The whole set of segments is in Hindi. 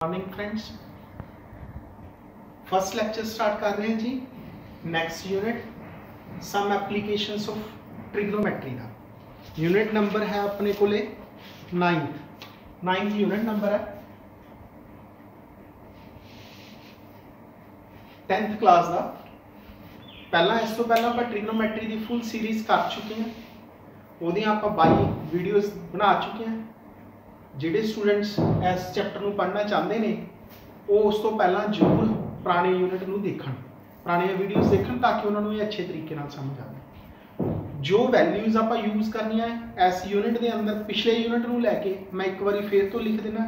Morning friends, first lecture start कर रहे हैं जी। Next unit some applications of trigonometry का यूनिट नंबर है अपने को 9th यूनिट नंबर है 10th क्लास का। पहला इस तो पहला आप ट्रिग्नोमेट्री की फुल सीरीज कर चुके हैं, वो आप 22 वीडियोस बना चुके हैं। ਜਿਹੜੇ स्टूडेंट्स इस चैप्टर ਨੂੰ पढ़ना चाहते हैं वो उस तो पहला जरूर पुराने यूनिट ਨੂੰ देखਣ, पुराने वीडियोस देखਣ ताकि उन्होंने ये अच्छे तरीके ਨਾਲ समझ आए। जो वैल्यूज़ आप यूज़ करनी है इस यूनिट के अंदर पिछले यूनिट ਨੂੰ लैके मैं एक बार फिर तो लिख देना,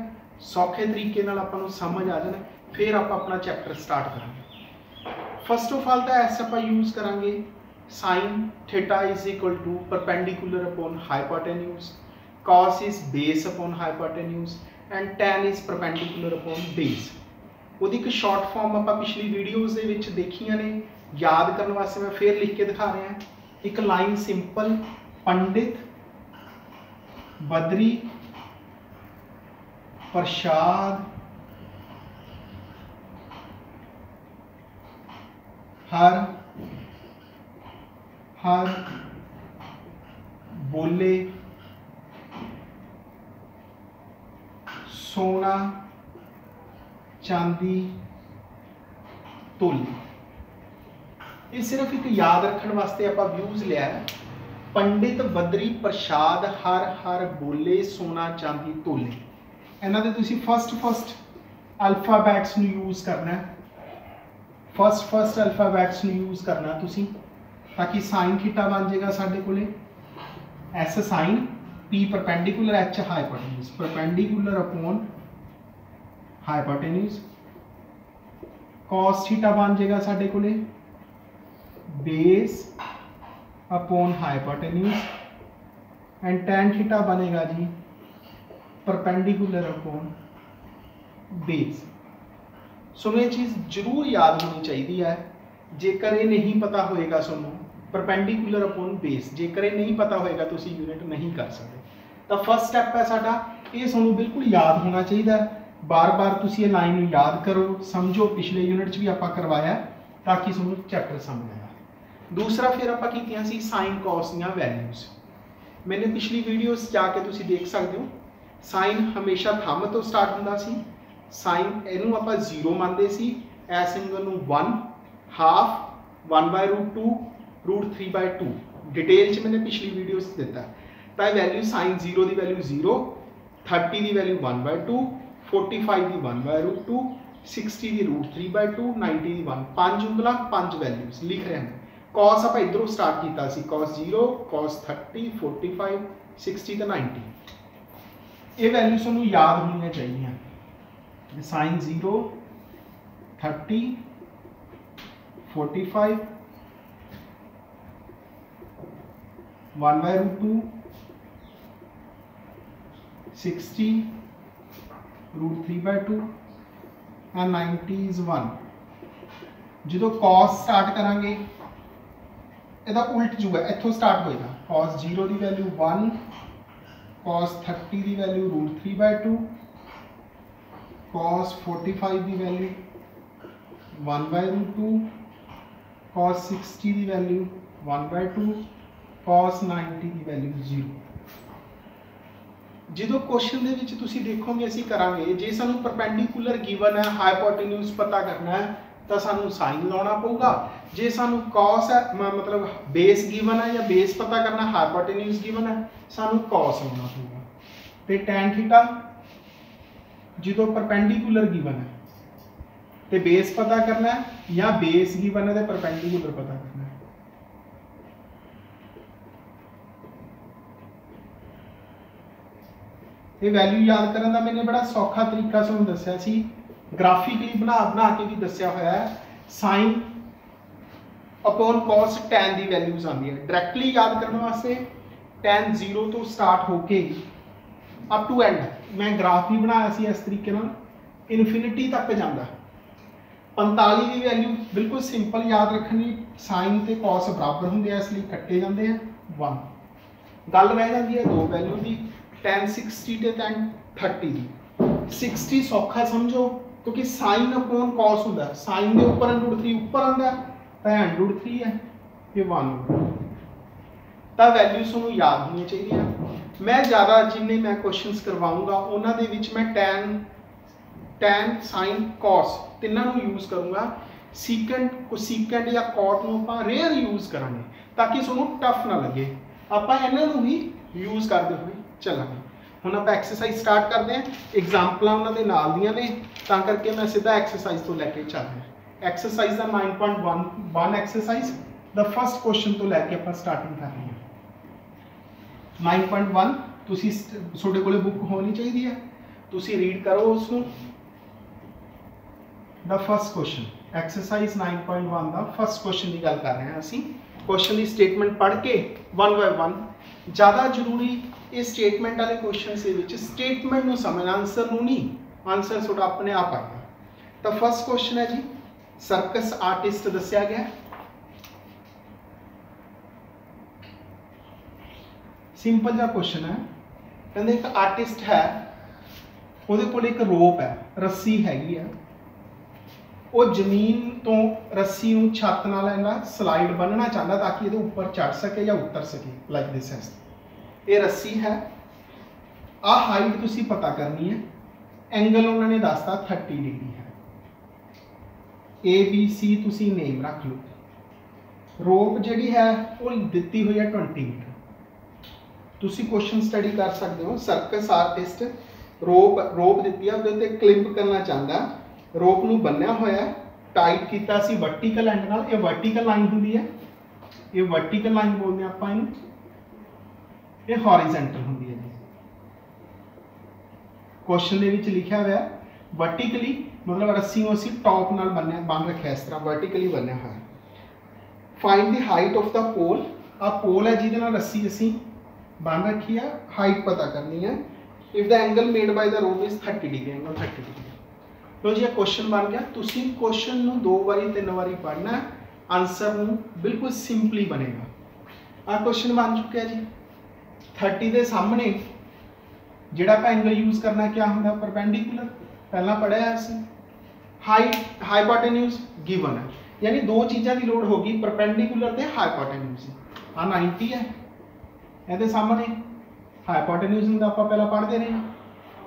सौखे तरीके ਨਾਲ ਆਪਾਂ ਨੂੰ समझ आ जाना, फिर आप अपना चैप्टर स्टार्ट करांगे। फर्स्ट ऑफ ऑल तो ऐसा आप यूज़ करांगे sine theta is equal to perpendicular upon hypotenuse, cos is base upon hypotenuse and tan is perpendicular upon base। ਉਹਦੀ ਇੱਕ शॉर्ट फॉर्म ਆਪਾਂ ਪਿਛਲੀ ਵੀਡੀਓਜ਼ ਦੇ ਵਿੱਚ ਦੇਖੀਆਂ ਨੇ, याद करने वास्ते मैं फिर लिख के दिखा रहा। एक लाइन सिंपल, पंडित बद्री प्रसाद हर बोले सोना चांदी तोले। ये सिर्फ एक याद रखने वास्ते आप व्यूज लिया है, पंडित बद्री प्रसाद हर हर बोले सोना चांदी तोले। इन्हां दे तुसीं फस्ट अल्फाबैट्स नूं यूज़ करना है, फस्ट अल्फाबैट्स नूं यूज़ करना तुसीं, ताकि साइन थीटा बन जाएगा साडे कोले एस sine, P perpendicular, H hypotenuse, perpendicular upon hypotenuse. cos theta बन जाएगा साडे कोले base upon hypotenuse and tan theta बनेगा जी परपेंडिकुलर अपॉन बेस। सो ये चीज़ जरूर याद होनी चाहिए है, जेकर ये नहीं पता होएगा सुनो परपेंडिकुलर अपॉन बेस, जेकर ये नहीं पता होएगा तो यूनिट नहीं कर सकते। तो फर्स्ट स्टैप है साडा, ये सानू बिल्कुल याद होना चाहिए। बार बार तुसी ये लाइन याद करो, समझो, पिछले यूनिट च भी आपां करवाया ताकि सानू चैप्टर समझ आया। दूसरा फिर आपां कीतियां सी साइन कॉस दियां वैल्यूज़। मैंने पिछली वीडियोस जाके तुसी देख सकते हो, साइन हमेशा थंब तो स्टार्ट हुंदा सी, साइन इनू आपां 0 मानते सी, इस एंगल नू 1 हाफ 1/√2 √3/2 डिटेल च मैंने पिछली वीडियोस दिता। तो वैल्यू साइन 0 की वैल्यू 0, 30 की वैल्यू 1/2, 45 की 1/√2, 60 की √3/2, 90 की 1, 5 ਉਂਗਲਾਂ 5 वैल्यूज लिख रहे हैं। कॉस आप इधरों स्टार्ट किया सी, cos 0, cos 30, 45, 60 तो 90। ये वैल्यू सानू याद होनी चाहिए, साइन 0, 30, 45, 1/√2, 60, √3/2 and 90 is 1। जो cos स्टार्ट करांगे ਇਹਦਾ उल्ट जो है इत्थों स्टार्ट होएगा, cos 0 की वैल्यू 1, cos 30 की वैल्यू √3/2, cos 45 की वैल्यू 1/√2, cos 60 की वैल्यू 1/2, cos 90 की वैल्यू 0। जो क्वेश्चन के तुसी देखोगे असी करांगे, जे सानू परपेंडिकुलर गिवन है, हाइपोटेन्यूज पता करना है तो सानू साइन लाना पऊगा। जे सानू कॉस है मतलब बेस गिवन है या बेस पता करना, हाइपोटेन्यूज गिवन है, सानू कॉस लाना पऊगा। तो tan थीटा जो परपेंडिकुलर गिवन है तो बेस पता करना है, या बेस गिवन है तो परपेंडिकुलर पता करना है। ये वैल्यू याद करने का मैंने बड़ा सौखा तरीका तुहानूं दस्सिया सी, ग्राफिकली बना के भी दस्सिया होया है। साइन अपॉन कॉस टैन की वैल्यूज आती है, डायरैक्टली याद करने वास्ते टैन 0 तो स्टार्ट होके अप टू एंड, मैं ग्राफ भी बनाया सी इस तरीके नाल, इनफिनिटी तक जाता। 45 की वैल्यू बिल्कुल सिंपल याद रखनी, साइन ते कॉस बराबर होंगे इसलिए कट्टे जाते हैं 1। गल रह जाती है 2 वैल्यू की, tan 60 ते tan 30 की। 60 सौखा समझो क्योंकि साइन अपॉन कॉस होंगे, साइन के उपर √3 उपर आता है तो √3 है, ये 1 तो वैल्यूज तुहानूं याद होनी चाहिए। मैं ज़्यादा जिन्ने मैं क्वेश्चंस करवाऊँगा उन्होंने मैं टैन साइन कॉस तिन्हों यूज़ करूँगा। सीकेंड या कॉट में आप रेयर यूज़ करांगे ताकि तुहानूं टफ ना लगे, आप इन्हों ही यूज़ करते हुए चलांगे। हुण आप एक्सरसाइज स्टार्ट करते हैं, एग्जाम्पल उन्होंने नाल दियां ने तां करके मैं सीधा एक्सरसाइज तो लैके चल रहा। एक्सरसाइज का 9.1 एक्सरसाइज द फर्स्ट क्वेश्चन तो लैके आप स्टार्टिंग कर रहे हैं। 9.1 तुसीं तुहाडे कोले बुक होनी चाहिए है, तुसीं रीड करो उसनूं। द फर्स्ट क्वेश्चन एक्सरसाइज 9.1 का फर्स्ट क्वेश्चन की गल कर रहे हैं असीं। क्वेश्चन की स्टेटमेंट पढ़ के 1 बाय 1 ज़्यादा जरूरी इस स्टेटमेंट वाले क्वेश्चन के स्टेटमेंट में समझना, आंसर में नहीं, आंसर थोड़ा अपने आप आएगा। तो फर्स्ट क्वेश्चन है जी, सर्कस आर्टिस्ट दसिया गया, सिंपल जा क्वेश्चन है। कहते एक आर्टिस्ट है, उहदे कोल एक रोप है, रस्सी हैगी है, वो जमीन तो रस्सी नूं छत नाल इहदा स्लाइड बनना चाहता ताकि ये ऊपर चढ़ सके या उतर सके, लाइक दिस है। ये रस्सी है, आ हाइट तुसी पता करनी है, एंगल उन्होंने दसता 30 डिग्री है। ABC तुसी नेम रख लो। रोप जिहड़ी है वो दिती हुई है 20 मीटर। तुसी क्वेश्चन स्टडी कर सकते हो। सर्कस आर्टिस्ट रोप दिती है, उहदे ते क्लिंप करना चाहता, रोप नूं बन्निया होया, टाइट कीता सी वर्टिकल एंड नाल। ये वर्टिकल लाइन हुंदी है, ये वर्टिकल लाइन बोलते हैं आपां इहनूं, ये हॉरिजेंटल होंगी है जी। क्वेश्चन के विच लिखा हुआ है वर्टिकली, मतलब रस्सी को असीं टॉप नाल बन रखा इस तरह वर्टिकली बनया हुआ। Find the height of the pole, आ पोल है जिहदे नाल रस्सी असीं बन रखी है, हाइट पता करनी है। If the angle made by the rope is 30 degree, angle 30 degree. तो जी क्वेश्चन बन गया। तुसीं क्वेश्चन नूं 2 बारी 3 बारी पढ़ना, आंसर नूं बिल्कुल सिंपली बनेगा। आ क्वेश्चन बन चुका है जी। 30 के सामने जिहड़ा एंगल यूज़ करना क्या होंगे, परपेंडिकुलर, पहला पढ़िया असीं। हाइट हाइपोटेन्यूज गिवन है, यानी 2 चीज़ों की लोड़ होगी, परपेंडिकुलर ते हाइपोटेन्यूज। आ 90 है, ये सामने हाइपोटेन्यूज होंगे, आप पहला पढ़ते रहे।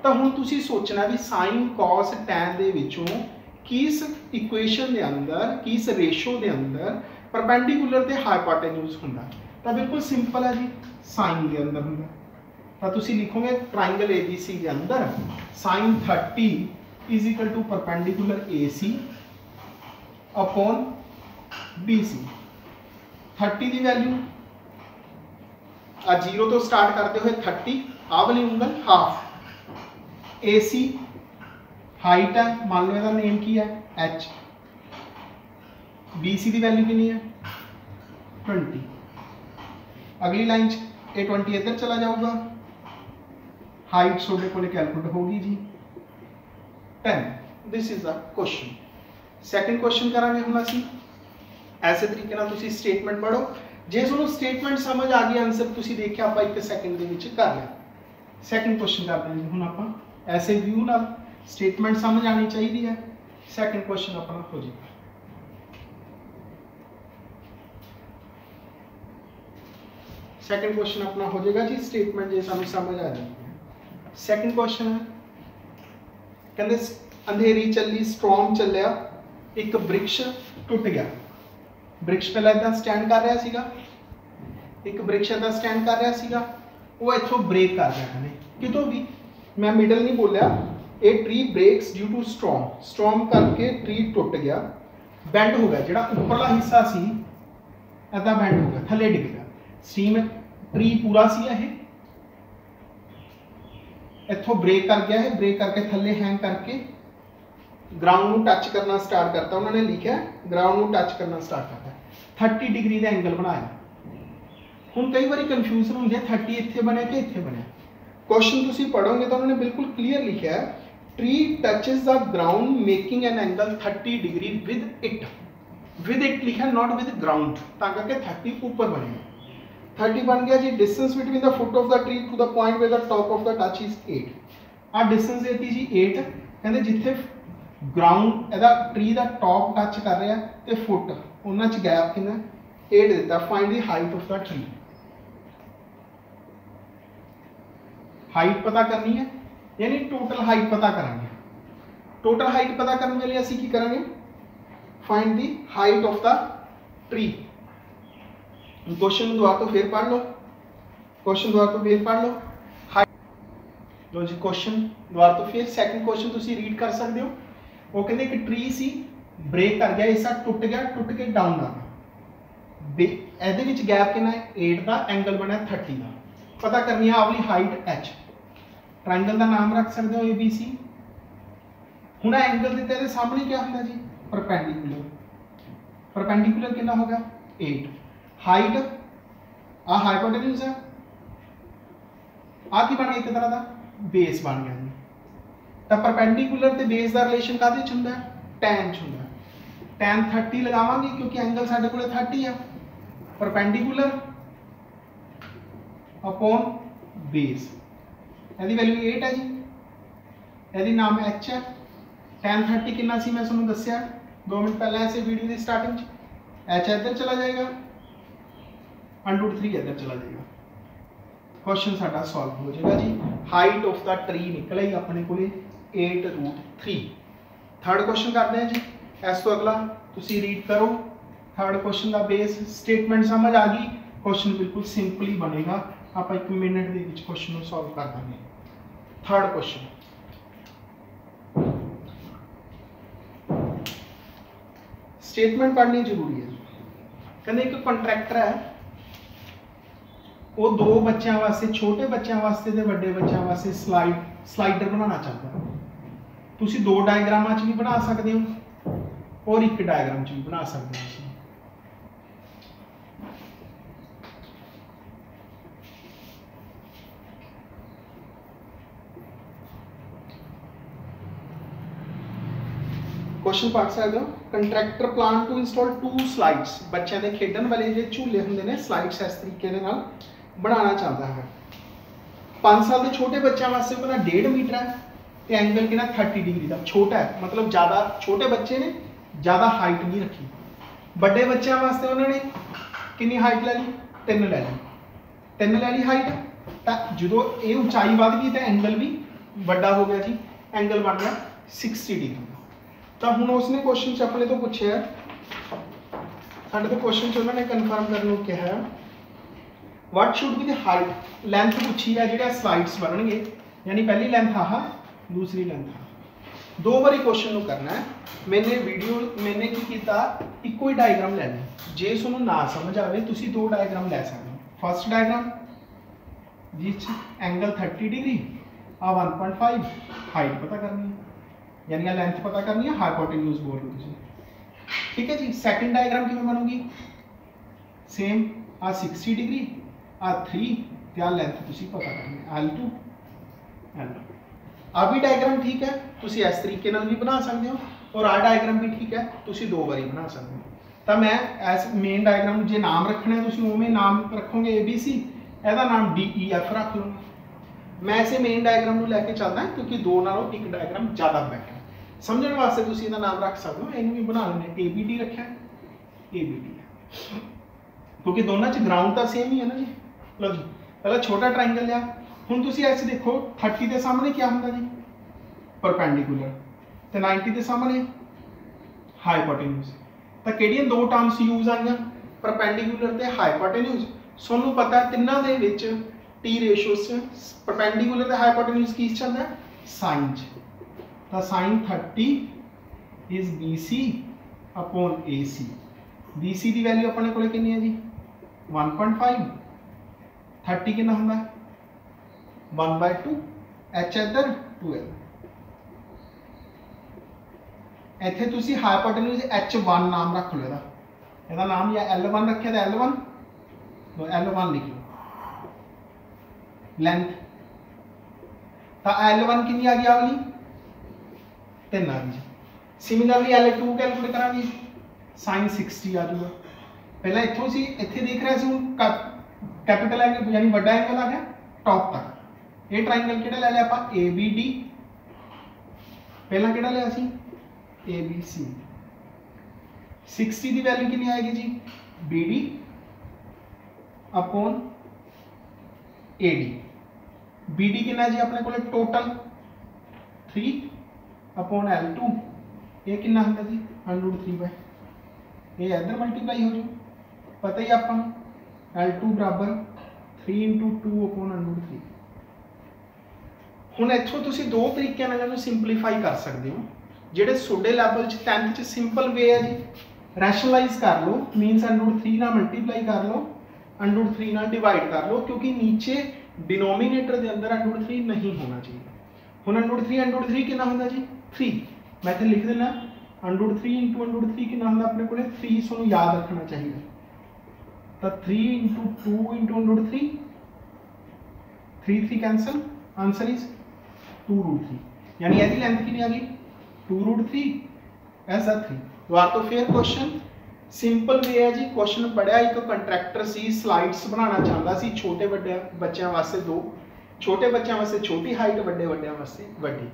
तो हुण तुसीं सोचना भी साइन कॉस टैन दे विचों किस इक्वेशन के अंदर, किस रेशो के अंदर परपेंडिकुलर ते हाइपोटेन्यूज होंदा। तो बिल्कुल सिंपल है जी, साइन के अंदर होंगे। तो तुसीं लिखोगे ट्राइंगल ABC के अंदर sine 30 is equal to perpendicular AC upon BC। 30 की वैल्यू आ 0 तो स्टार्ट करते हुए 30, आ वाली उंगल हाफ। AC हाइट है, मान लो इसका नेम की है H। BC की वैल्यू कितनी है 20। अगली लाइन ए 20 इधर चला जाऊगा, हाइट सोडे को कैलकुलेट होगी जी 10। This is the question. Second question करांगे हम असीं। ऐसे तरीके नाल तुसीं स्टेटमेंट पढ़ो, जे तुहानूं स्टेटमेंट समझ आ गई, आंसर तुसीं देखिया आपां 1 सैकेंड दे विच कर लिया। सैकेंड क्वेश्चन करते हैं हुण आपां, ऐसे व्यू नाल स्टेटमेंट समझ आनी चाहिए है। सैकेंड क्वेश्चन अपना हो जाएगा। सैकेंड क्वेश्चन अपना हो जाएगा जी, स्टेटमेंट जो सानू समझ आ जाती है। सैकेंड क्वेश्चन है, कहते अंधेरी चली, स्ट्रॉम चलिया, एक वृक्ष टुट गया। वृक्ष पहला इदा स्टैंड कर रहा सीगा, एक वृक्ष इदा स्टैंड कर रहा सीगा, वो इथों ब्रेक कर रहा है कितों भी, मैं मिडल नहीं बोलिया। A tree breaks due to storm, storm करके ट्री टुट गया, बेंड हो गया, जिहड़ा उपरला हिस्सा सी इदा बेंड हो गया, थले डिग गया। स्टीम ट्री पूरा सी है, इथों ब्रेक कर गया है, ब्रेक करके थले हैंग करके ग्राउंड में टच करना स्टार्ट करता। उन्होंने लिखा ग्राउंड में टच करना स्टार्ट करता, 30 डिग्री का एंगल बनाया। हुण कई बार कन्फ्यूजन होंदी है 30 इत्थे बने कि इत्थे बने। क्वेश्चन तुसीं पढ़ोगे तो उन्होंने बिल्कुल क्लीयर लिखा है, tree touches the ground making an angle 30 degree with it लिखा, नॉट विद ग्राउंड, तां करके 30 ऊपर बनेगा। 30 बन गया जी। Distance between the foot of the tree to the point where the top of the touch is 8। आ डिस्टेंस देती जी 8, कहते जिथे ग्राउंड एदा ट्री का टॉप टच कर रहा है तो फुट उन्होंने च गैप कितना 8 दिता। Find the height of the tree, height पता करनी है यानी टोटल हाइट पता करेंगे। टोटल हाइट पता करने के लिए असं की करेंगे, find the height of the tree. Question दोबारा तो फिर पढ़ लो, क्वेश्चन दोबारा तो फिर पढ़ लो। हाइट लो जी, क्वेश्चन दोबारा तो फिर सैकंड क्वेश्चन तुसी रीड कर सकते हो। वो कहते एक ट्री सी ब्रेक कर गया, इसा टुट गया, टुट के डाउन आ गया, ਇਹਦੇ ਵਿੱਚ गैप कितना है 8 का, एंगल बनया 30 का। पता करनी है आवली हाइट h। ट्रायंगल का नाम रख सकते हो ABC। हुण एंगल दिता है सामने क्या होता जी परपेंडिकुलर, परपेंडिकुलर कितना होगा 8। हाइट आ हाइपोटेन्यूज है, आ की बन गया एक तरह का बेस बन गया जी। तो परपेंडिकुलर ते बेस का रिलेशन काहदे च हुंदा है tan च हुंदा है। tan 30 लगावांगे क्योंकि एंगल साडे कोले 30 है। परपेंडिकुलर अपॉन बेस, ਇਹਦੀ वैल्यू 8 है जी, ਇਹਦੀ नाम h है। tan 30 कितना सी मैं तुहानूं दस्सिया 2 मिनट पहले ऐसे वीडियो की स्टार्टिंग h इधर चला जाएगा, √3 इधर चला जाएगा। क्वेश्चन साडा सॉल्व हो जाएगा जी। हाइट ऑफ द ट्री निकल आई अपने को 8√3। थर्ड क्वेश्चन करते हैं जी। इस तो अगला तुसी रीड करो। थर्ड क्वेश्चन का बेस स्टेटमेंट समझ आ गई, क्वेश्चन बिल्कुल सिंपल ही बनेगा। आप 1 मिनट के क्वेश्चन को सॉल्व कर देंगे। थर्ड क्वेश्चन, स्टेटमेंट पढ़नी जरूरी है। कहते एक कॉन्ट्रैक्टर है, वो 2 बच्चों वास्ते, छोटे बच्चों वास्ते ते बड़े बच्चों वास्ते स्लाइडर बनाना चाहता है। तुसी 2 डायग्राम भी बना सकते हो और 1 डायग्राम भी बना सकते हो। क्वेश्चन पढ़ सकते हो। Contractor plan to install 2 slides, बच्चों के खेडन वाले जो झूले होंगे ने स्लाइड्स इस तरीके के नाल बनाना चाहता है। 5 साल के छोटे बच्चों वास्ते उन्होंने 1.5 मीटर है तो एंगल कितना 30 डिग्री का, छोटा है मतलब ज़्यादा छोटे बच्चे ने ज़्यादा हाइट नहीं रखी। बड़े बच्चों वास्ते उन्होंने कितनी हाइट लै ली 3 लै ली, 3 लै ली हाइट। तो जो ये ऊंचाई बढ़ गई तो एंगल भी बड़ा हो गया जी, एंगल बन गया 60 डिग्री। तो हुण उसने क्वेश्चन च अपने तो पूछे है, साडे तो क्वेश्चन च उन्होंने कन्फर्म करने को कहा है what should be the height, length पूछी है जो स्लाइड्स बननगे, यानी पहली लेंथ आहा दूसरी लेंथ आ। 2 बारी क्वेश्चन को करना है। मैंने की किया इको ही डायग्राम लैना, जे तुहानूं ना समझ आए तुसीं 2 डायग्राम लै सकते हो। फर्स्ट डायग्राम जिस एंगल 30 डिग्री आ 1.5 हाइट पता करनी है, यानी लेंथ पता करनी है, हाइपोटेन्यूज बोल रहे हो। ठीक है जी। सेकंड डायग्राम किवें बनूगी, सेम आ 60 डिग्री आ 3 ते आ लेंथ तुसी पता करनी है L2 L2। आ भी डायग्राम ठीक है, तुसी इस तरीके नाल भी बना सकते हो और आ डायग्राम भी ठीक है, तुसी 2 बारी बना सकते हो। तो मैं एस मेन डायग्राम जे नाम रखना है तुसी उवें नाम रखोगे ABC, एदा नाम DEF रख लो। मैं इसे मेन डायग्राम को लैके चलदा क्योंकि 2 नालों 1 डायग्राम ज़्यादा बेटर है। समझने वास्ते तुसी इहदा नाम रख सकते हो, इन्हूं भी बना लेने ABD रखा है, ABD क्योंकि दोनों च ग्राउंड तो सेम ही है ना जी। लो जी पहला छोटा ट्रायंगल लिया, हुण तुसी ऐसे देखो 30 के सामने क्या होंदा जी परपेंडिकुलर, तो 90 के सामने हाइपोटेन्यूज। तो किहड़ियां 2 टर्म्स यूज आईयां परपेंडिकुलर ते हाइपोटेन्यूज। सोनू पता है तिन्हां दे विच टी रेशियोस परपेंडिकुलर ते हाइपोटेन्यूज की चलदा है साइन च। तो साइन 30 इज BC अपॉन AC। BC की वैल्यू अपने को कितनी है जी 1.5, 30 कितना होंदा 1/2, H इधर 2L। इत्थे तुसी हाइपोटेन्यूज H1 नाम रख लो, ਇਹਦਾ नाम या L1 रखे तो L1 तो L1 लिख लो। लेंथ तो L1 कितनी आ गई वाली 3 आ गई। सिमिलरली L2 कैलकुलेट करांगे, साइन 60 आ जाऊगा। पहला इत्थों सी इत्थे देख रहे सी कैपिटल एंगल यानी बड़ा एंगल आ गया टॉप तक। ये ट्रायंगल किहड़ा ले लिया आपां ABD पहला किहड़ा लिया सी ABC। 60 की वैल्यू कितनी आएगी जी BD अपॉन AD। BD कितना जी अपने को टोटल 3 अपॉन L2 ये कितना होगा जी √3 ये इधर मल्टीप्लाई हो जाए पता ही अपन L2 बराबर 3 × 2 अपॉन √3। ਹੁਣ ਇੱਥੋਂ ਤੁਸੀਂ ਦੋ ਤਰੀਕਿਆਂ ਨਾਲ ਇਹਨੂੰ ਸਿੰਪਲੀਫਾਈ ਕਰ ਸਕਦੇ ਹੋ। ਜਿਹੜੇ ਤੁਹਾਡੇ ਲੈਵਲ 'ਚ 10th 'ਚ ਸਿੰਪਲ ਵੇ ਹੈ ਜੀ ਰੈਸ਼ਨਲਾਈਜ਼ ਕਰ ਲਓ ਮੀਨਸ √3 ਨਾਲ ਮਲਟੀਪਲਾਈ ਕਰ ਲਓ √3 ਨਾਲ ਡਿਵਾਈਡ ਕਰ ਲਓ क्योंकि नीचे डिनोमीनेटर के अंदर √3 नहीं होना चाहिए। ਹੁਣ √3 कितना होंगे जी 3 मैं इत्थे लिख देना √3 × √3 कितना होंगे अपने को 3 ਤੁਹਾਨੂੰ याद रखना चाहिए तो 3 × 2 × √3 3 कैंसल आंसर इज 2√3 यानी यदि लेंथ कितनी आ गई 2√3 ऐसा 3 दोबारा तो फिर क्वेश्चन सिंपल वे है जी। क्वेश्चन पढ़िया एक कंट्रैक्टर सी स्लाइड्स बनाना चाहता सी छोटे बड़े बच्चों वास्ते दो छोटे बच्चों वास्ते छोटी हाइट बड़े बड़े वास्ते वड्डी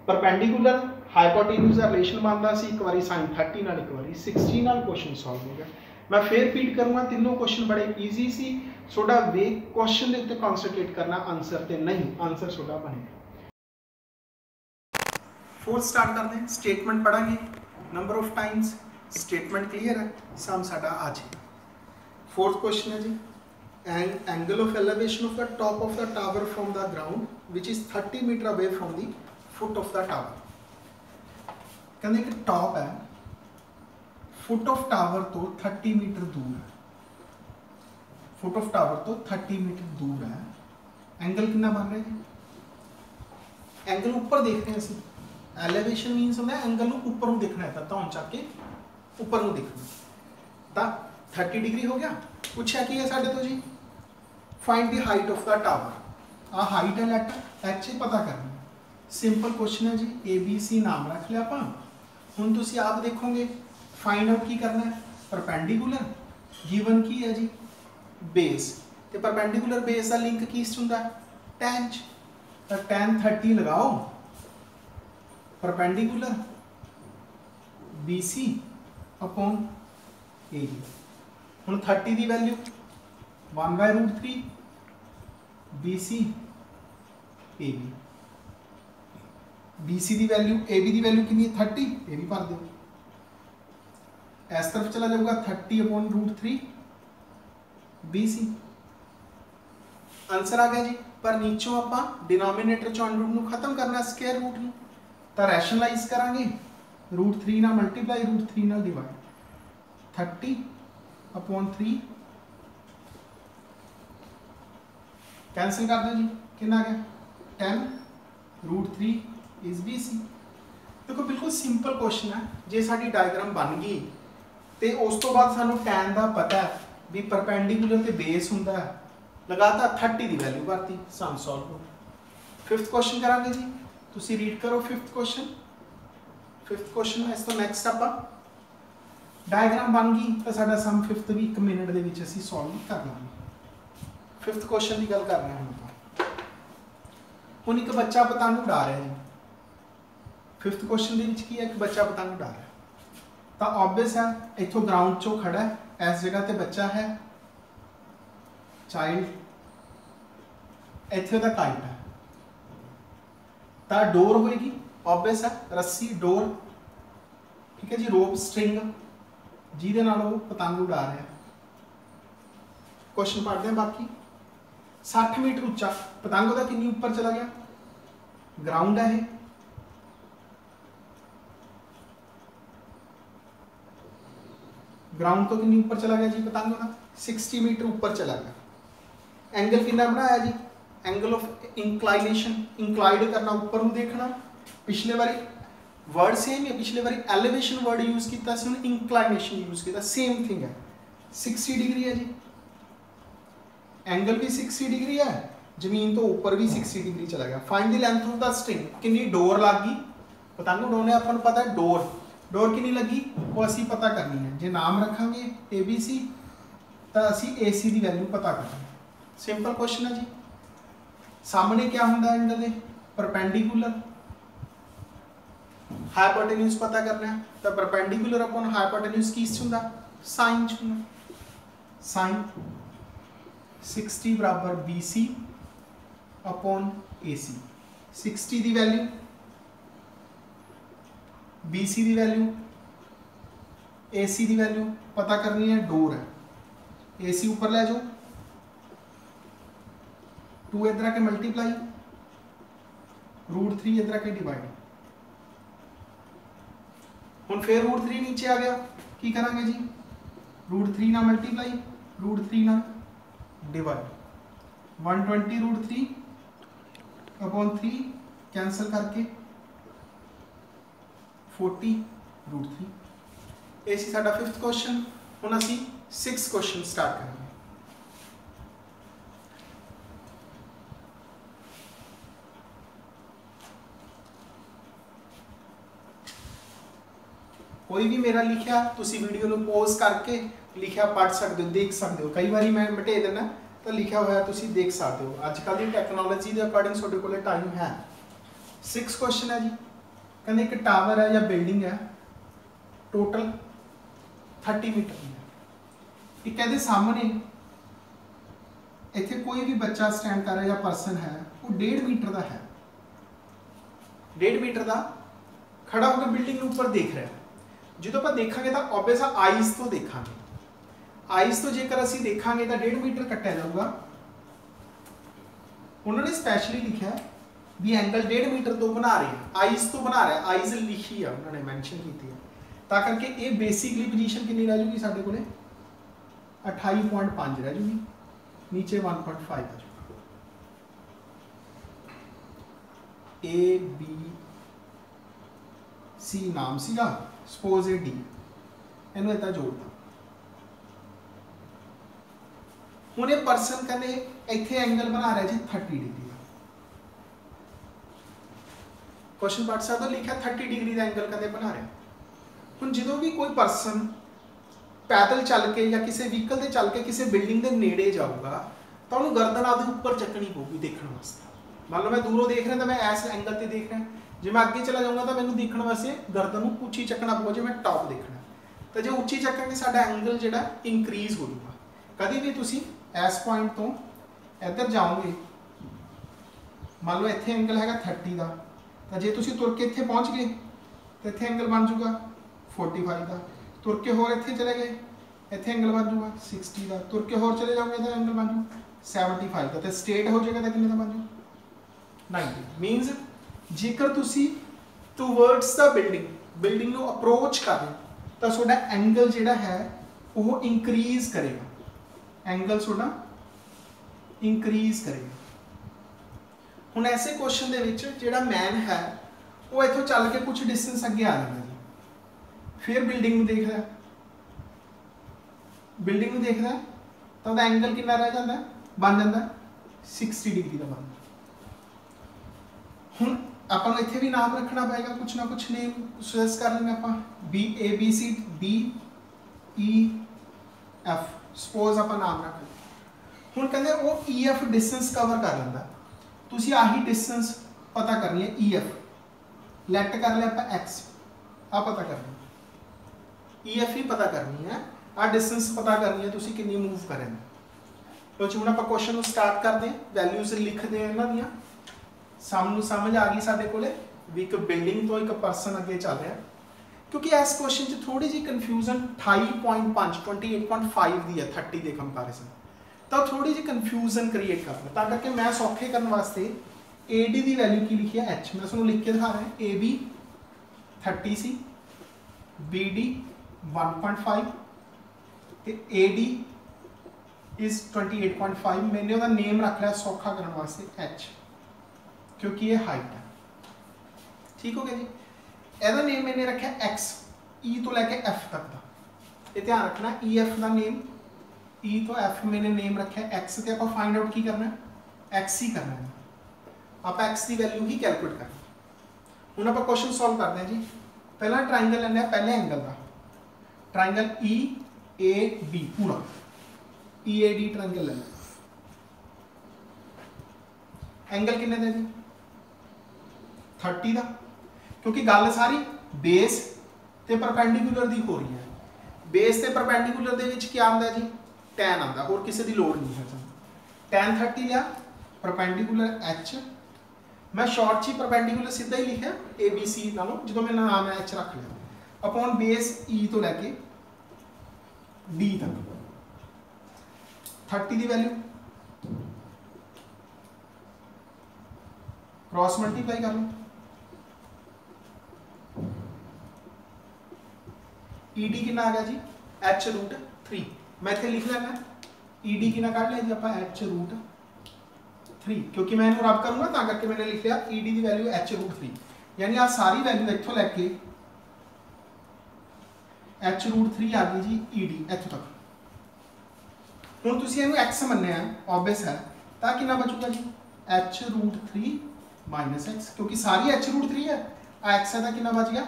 परपेंडिकुलर हाइपोटेन्यूज का रिलेशन बनता सी एक बार sin 30 नाल एक बार 60 नाल क्वेश्चन सॉल्व हो गया। मैं फिर रिपीट करूँगा तीनों क्वेश्चन बड़े ईजी सी थोड़ा वे क्वेश्चन के उत्ते कॉन्सनट्रेट करना आंसर ते नहीं आंसर थोड़ा बने। फोर्थ स्टार्ट करते हैं स्टेटमेंट पढ़ांगे number of times statement clear है सम साडा आ जाए। फोर्थ क्वेश्चन है जी and angle of elevation of the top of the tower from the ground which is 30 metre away from the foot of the tower. कहते एक टॉप है फुट ऑफ टावर तो 30 मीटर दूर है फुट ऑफ टावर तो 30 मीटर दूर है एंगल कितना बन रहा है एंगल ऊपर देख रहे हैं असं एलिवेशन मीनस होंगे एंगल ऊपर देखना है धौन चक के ऊपर देखना तो 30 डिग्री हो गया। पूछा कि है साढ़े तो जी find the height of the tower आ हाइट है लेटर एच पता करना सिंपल क्वेश्चन है जी ABC नाम रख लिया आप हुण तुसीं आप देखोगे फाइंड आउट की करना है परपेंडिकुलर गिवन की है जी बेस तो परपेंडिकुलर बेस का लिंक की होंगे tan तो tan 30 लगाओ परपेंडिकुलर BC अपॉन AD हुण 30 की वैल्यू 1/√3 BC AB BC की वैल्यू AB की वैल्यू कितनी 30 ये भी भर दो इस तरफ चला जाऊगा 30 अपॉन √3 BC आंसर आ गया जी। पर नीचों आप डिनोमीनेटर चों √ਨੂੰ खत्म करना स्क्वायर रूट ਨੂੰ तो रैशनलाइज करांगे √3 ਨਾਲ मल्टीप्लाई √3 ਨਾਲ डिवाइड 30 अपॉन 3 कैंसिल कर दो जी कितना आ गया 10 √3 इज BC। देखो बिल्कुल सिंपल क्वेश्चन है जे साडी डायग्राम बन गई तो उस तो बाद सानू tan का पता है भी परपेंडिकुलर ते बेस हुंदा है लगाता 30 की वैल्यू भरती सम सॉल्व हो। फिफ्थ क्वेश्चन करांगे जी तुसी रीड करो फिफ्थ क्वेश्चन इस तो नैक्सट आप डायग्राम बन गई तो साडा सम फिफ्थ भी 1 मिनट दे विच असीं सॉल्व कर लांगे। फिफ्थ क्वेश्चन की गल कर रहे हैं हुण एक बच्चा पतंग उड़ा रहा है जी फिफ्थ क्वेश्चन दे विच की है कि बच्चा पतंग उड़ा रहा है तो ऑब्वियस है इथों ग्राउंड चो खड़ा है इस जगह ते बच्चा है चाइल्ड इत्थे दा काइट है तो डोर होएगी ऑब्वियस है रस्सी डोर ठीक है जी रोप स्ट्रिंग जिहदे नाल वो पतंग उड़ा रहा है। क्वेश्चन पढ़ते हैं बाकी 60 मीटर उच्चा पतंग का कितनी ऊपर चला गया ग्राउंड है ग्राउंड तो कितनी ऊपर चला गया जी पतंग का 60 मीटर ऊपर चला गया। एंगल कितना बनाया जी एंगल ऑफ इंक्लाइनेशन इंक्लाइड करना ऊपर में देखना पिछले बारी वर्ड सेम है पिछले बारी एलिवेशन वर्ड यूज किया इंक्लाइनेशन यूज किया सेम थिंग है 60 डिग्री है जी एंगल भी 60 डिग्री है जमीन तो ऊपर भी 60 डिग्री चला गया। Find the length of the string कितनी डोर लग गई पतंग उड़ाने अपन पता है डोर डोर कितनी लगी वो असी पता करनी है जो नाम रखांगे ABC तो असी AC की वैल्यू पता करेंगे। सिंपल क्वेश्चन है जी सामने क्या होंगे एंगल दे परपेंडिकुलर हाइपोटेन्यूज पता करना है तो परपेंडिकुलर अपॉन हाइपोटेन्यूज किस हुंदा साइन च हुंदा साइन 60 बराबर BC अपॉन AC 60 दी वैल्यू BC दी वैल्यू AC दी वैल्यू पता करनी है डोर है AC ऊपर ले जाओ 2 इधर आके मल्टीप्लाई √3 इधर आके डिवाइड हुन फिर √3 नीचे आ गया की करांगे जी √3 ना मल्टीप्लाई √3 ना डिवाइड 120 √3 अपॉन 3 कैंसल करके 40 √3 ये सी साडा 5th क्वेश्चन हुन असी 6th क्वेश्चन स्टार्ट करेंगे कोई भी मेरा लिखा तुसी वीडियो को पॉज करके लिखा पढ़ सकते हो देख सकते हो कई बार मैं मिटे देना तो लिखा हुआ तुसी देख सकते हो अजकल की टैक्नोलॉजी के अकॉर्डिंग तुहाडे कोल टाइम है 6 क्वेश्चन है जी कहते एक टावर है या बिल्डिंग है टोटल 30 मीटर की है एक कहते सामने इत्थे कोई भी बच्चा स्टैंड कर रहा या परसन है वो 1.5 मीटर का है 1.5 मीटर का खड़ा होकर बिल्डिंग के ऊपर देख रहा है जो आप देखा तो ऑब्वियस आईज तो देखा आईज तो जेकर असी देखा तो 1.5 मीटर कट्टिया जाऊगा उन्होंने स्पैशली लिखा भी एंगल 1.5 मीटर तो बना रहे हैं आईज तो बना रहा है आईज लिखी है उन्होंने मैंशन की है ता करके ये बेसिकली पोजीशन कितनी रह जूगी साढ़े को 28.5 रह जूगी नीचे 1.5 आ जाएगा ABC नाम सीगा सपोज ए डी इनू इतना जोड़ता हुण ये परसन कहने इत्थे एंगल बना रहा जी 30 डिग्री का क्वेश्चन पढ़ सकते हो लिखा 30 डिग्री का एंगल कहते बना रहा हुण जो भी कोई परसन पैदल चल के या किसी व्हीकल से चल के किसी बिल्डिंग के नेड़े जाऊगा तो उन्होंने गर्दन आदि ऊपर चकनी पऊगी देखने वास्ते मान लो मैं दूरों देख रहा तो मैं इस एंगल से देख रहा जो मैं अगे चला जाऊँगा तो मैं देखने वास्ते गर्दन को उच्ची चकना पऊगा जो मैं टॉप देखना तो जो उच्ची चकांगे साडा एंगल जो इंक्रीज हो जाऊगा कभी भी तुसी इस पॉइंट तो इधर जाओगे मान लो इत्थे एंगल है 30 का तो जे तुसी तुर के इत्थे पहुँच गए तो इत्थे एंगल बन जूगा 45 का तुर के होर इत्थे चले गए इत्थे एंगल बन जूगा 60 का तुर के होर चले जाओगे तो एंगल बन जूगा 75 का तो स्ट्रेट हो जाएगा तो कितने का बन जूगा 90 मीनस जेकर तुसी टूवर्ड्स द बिल्डिंग को अप्रोच कर तो सोडा एंगल जिहड़ा है वो इंक्रीज करेगा एंगल सोडा इंक्रीज करेगा हुण ऐसे क्वेश्चन दे विच जिहड़ा मैन है वो इत्थों चल के कुछ डिस्टेंस अगे आ जाएगा जी फिर बिल्डिंग में देखदा तो एंगल कितना रह जाता है बन जाता है 60 डिग्री का बन हुण अपन इत्थे भी नाम रखना पड़ेगा कुछ ना कुछ नेम सजेस्ट कर लेंगे अपन BABCDEF सपोज अपन नाम रख हुण कहंदे वो EF डिस्टेंस कवर कर लैंदा तुसी आही डिस्टेंस पता करनी है EF लेट कर लिया अपन X आ पता करनी EF ही पता करनी है आ डिस्टेंस पता करनी है तुसी कितनी मूव करेंगे तो जी हुण अपन क्वेश्चन स्टार्ट करते हैं वैल्यूज लिखते हैं इन्हां दियां सामने समझ आ गई साडे कोले भी एक बिल्डिंग तो एक परसन अगे चल रहा क्योंकि इस क्वेश्चन च थोड़ी जी कन्फ्यूजन 28.5 28.5 दी है 30 के कंपैरिजन तो थोड़ी जी कन्फ्यूजन क्रिएट करना करके मैं सौखे करने वास्ते AD की वैल्यू की लिखी है H मैं तुहानूं लिख के दिखा रहा है AB 30 सी BD 1.5 ते AD इज 28.5 मैंने उसका नेम रख लिया सौखा करने वास्ते H क्योंकि ये हाइट है ठीक हो गया जी ਇਹਦਾ नेम मैंने रखा X E तो लैके F तक का ये ध्यान रखना EF का नेम E तो F मैंने नेम रखा X ते आप फाइंड आउट की करना है X ही करना है आप X की वैल्यू ही कैलकुलेट करना हुण आप क्वेश्चन सॉल्व करते हैं जी पहला ट्राइंगल लेना पहले एंगल का ट्राइंगल EAD पूरा EAD ट्राइंगल लेना एंगल कितने दे जी 30 का क्योंकि गल सारी बेस ते परपेंडिकुलर दी हो रही है। बेस ते परपेंडिकुलर दे विच क्या आंदा जी, टैन आंदा, होर किसी दी लोड़ नहीं है। टैन 30 लिया, परपेंडिकुलर एच, मैं शॉर्ट ची परपेंडिकुलर सीधा ही लिखा ए बी सी नालों, जो मेरा नाम है एच रख लिया, अपॉन बेस ई तो लैके डी तक 30 की वैल्यू क्रॉस मल्टीप्लाई कर लो, ई डी कितना आ गया जी एच रूट 3, मैं इतने लिख लेना ई डी कितना काट लिया जी आप एच रूट 3, क्योंकि मैं इन्हें रब करूंगा तो करके मैंने लिख लिया ई डी की वैल्यू एच रूट 3, यानी आ सारी वैल्यू इतों लैके एच रूट 3 आ गई जी ई डी इतों तक। हुण तुसीं इहनूं एक्स मन्निया ऑब्वियस है, तो कितना बचूगा जी एच रूट 3 माइनस एक्स, क्योंकि सारी एच रूट 3 है, आ एक्स है तो कितना बच गया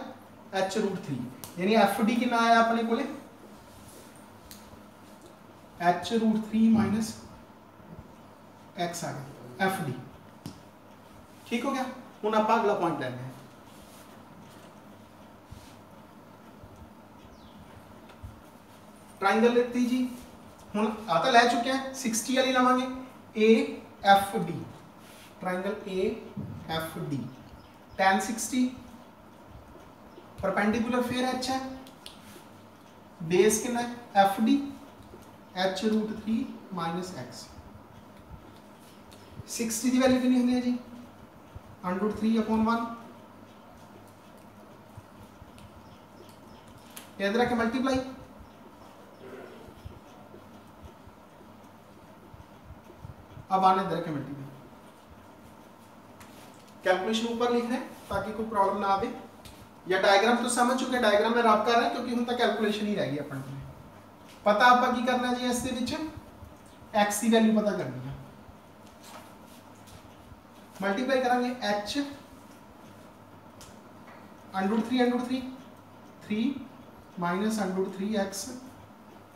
एच रूट 3, यानी एफ डी कितना आया अपने को एच रूट 3 माइनस एक्स आ गया एफ डी। ठीक हो गया। हुण आप अगला पॉइंट लेने हैं, ट्राइंगल लेती जी, हुण आ तो लै चुके हैं 60 वाली लवांगे A F D, triangle A F D tan 60, perpendicular फिर एच है, बेस कितना है F D H root 3 minus X, 60 की वैल्यू कितनी होती है जी अंडर 3 अपॉन 1, याद रखें मल्टीप्लाई, अब आने इधर के मल्टीप्लाई, कैलकुलेशन ऊपर लिख रहे हैं ताकि कोई प्रॉब्लम ना आवे, या डायग्राम तो समझ चुके, डायग्राम में रब कर रहे हैं क्योंकि हम तक कैलकुलेशन ही रह गई अपन को पता आप की करना जी, इस एक्स की वैल्यू पता करनी है, मल्टीप्लाई करेंगे H under 3 minus under 3 x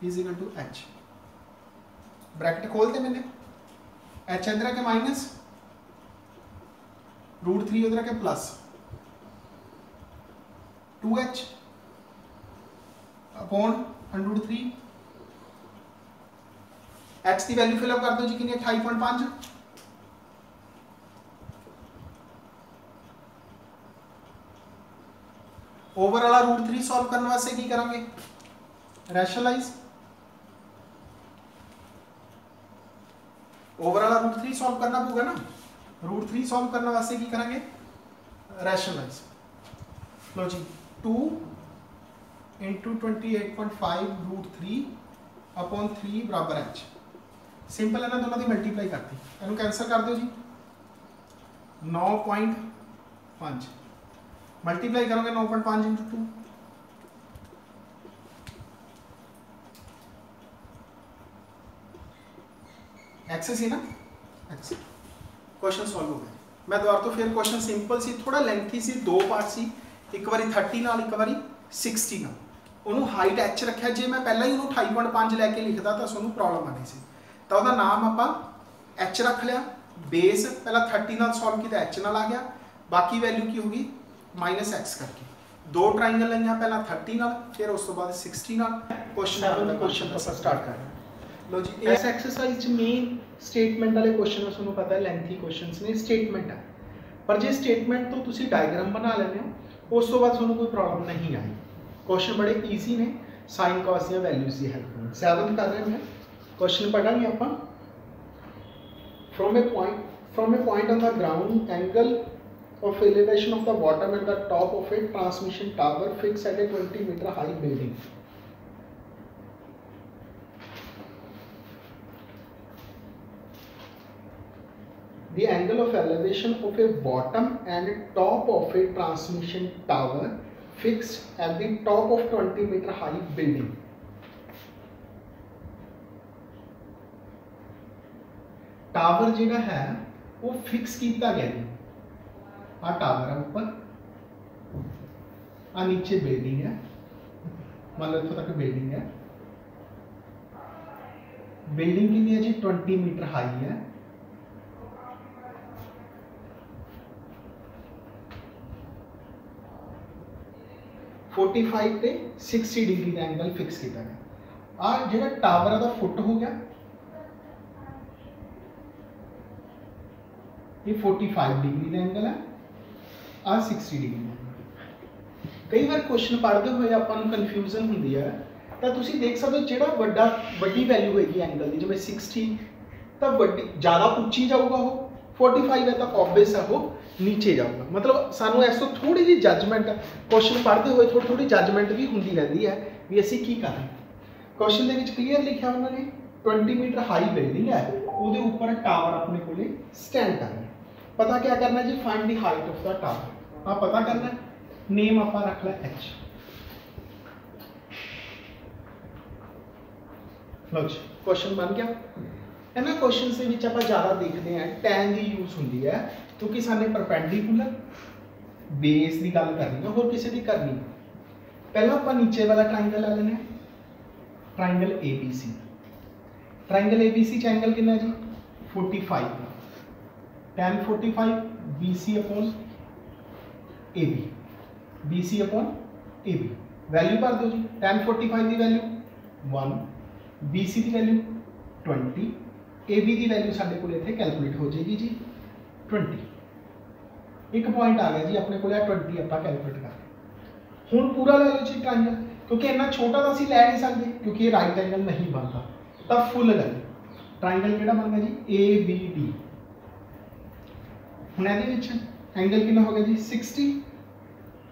is equal to H, bracket खोलते मैंने, एच इधर के माइनस रूट 3 उधर के plus 2h upon under 3, x की वैल्यू फिलअप कर दो जी कितनी 28.5, ओवर वाला रूट 3 सॉल्व करने वास्ते की करेंगे रैशनलाइज, ओवर वाला रूट 3 सॉल्व करना पड़ेगा ना, रूट 3 सॉल्व करने वास्ते की करेंगे रैशनलाइज, लो जी 2 इंटू 28.5 रूट 3 अपॉन 3 बराबर एच, सिंपल है ना, दोनों की मल्टीप्लाई करती, इन्हें कैंसल कर दो जी 9.5, मल्टीप्लाई करोगे 9.5 इंटू 2, एक्स सी ना एक्स, क्वेश्चन सॉल्व हो गया। मैं दोबारा तो फिर क्वेश्चन सिंपल सी, थोड़ा लेंथी सी, दो पार्ट सी, एक बारी 30 नाल एक बारी 60 नाल, उन्होंने हाइट एच रखा, जे मैं पहला ही उन्होंने 28.5 लैके लिखता तो सूँ प्रॉब्लम आनी सी, तो वह नाम आप एच रख लिया, बेस पहला 30 नाल सॉल्व किया एच नाल आ गया, बाकी वैल्यू की होगी माइनस एक्स करके, दो ट्राइंगल लिया पहला 30 नाल, फिर उस तो बाद 60 नाल, क्वेश्चन स्टार्ट कर लो जी। इस एक्सरसाइज मेन स्टेटमेंट वाले क्वेश्चन है, सूँ पता है लेंथी क्वेश्चन ने स्टेटमेंट है, पर जो स्टेटमेंट तो तुम डायग्राम बना लेने हो उस तो बाद सूँ कोई प्रॉब्लम नहीं आई, क्वेश्चन बड़े ईजी ने, साइन कॉस या वैल्यूज की हेल्प 7th कर रहे हैं क्वेश्चन पढ़ांगे अपन, from a point on the ground angle of elevation of the bottom and the top of a transmission tower fixed at a 20-meter high building. The angle of elevation of a bottom and top of a transmission tower fixed at the top of 20-meter high building. Tower जो है वो फिक्स किया गया है, आ टावर है ऊपर, आ नीचे बिल्डिंग है, मान लो इतों तक बिल्डिंग है, बिल्डिंग कितनी है जी 20 मीटर हाई है, 45 ਤੇ 60 डिग्री का एंगल फिक्स किया गया। आ जो टावर का फुट हो गया, ये 45 डिग्री का एंगल है, आ 60 डिग्री का। कई बार क्वेश्चन पढ़ते हुए आपां नूं कन्फ्यूजन होंदी है, तो तुसीं देख सकते हो जिहड़ा वड्डी वैल्यू होगी एंगल की, जिवें 60 तो वड्डी ज़्यादा उच्ची जाऊगा, वो 45 है तो ऑब्वियस है वो नीचे जाऊगा। मतलब सानू इस तो थोड़ी जी जजमेंट क्वेश्चन पढ़ते हुए थोड़ी जजमेंट भी होंदी रहती है भी असीं की करें। क्वेश्चन के क्लीयर लिखा उन्होंने 20 मीटर हाई बिल्डिंग है, वो ऊपर टावर अपने को स्टैंड करना है। पता क्या करना जी, find the height of the tower. आप पता करना, नेम आप रख ला एच। लो जी क्वेश्चन बन गया। इन्होंने क्वेश्चन से विच आपां ज़्यादा देखते हैं टैन की यूज होंदी है, क्योंकि साने परपेंडिकुलर बेस की गल करनी है, होर किसी की करनी। पहला आपां नीचे वाला ट्राइंगल ले लेना, triangle A B C. Triangle A B C च एंगल कितना जी 45, tan 45 B C upon A B, B C upon A B. Value भर दो जी, टैन 45 की वैल्यू 1, बी सी की वैल्यू 20, ए बी की वैल्यू साढ़े को इतने कैलकुलेट हो जाएगी जी 20। एक पॉइंट आ गया जी अपने को 20 आप कैलकुलेट कर। हुण पूरा ले लो जी ट्राइंगल, क्योंकि इन्ना छोटा तो असीं लै नहीं सकते क्योंकि ये राइट एंगल नहीं बनता, तो फुल ले ट्राइंगल किहड़ा बन गया जी ए बी डी। हुण इहदे विच एंगल कितना हो गया जी 60,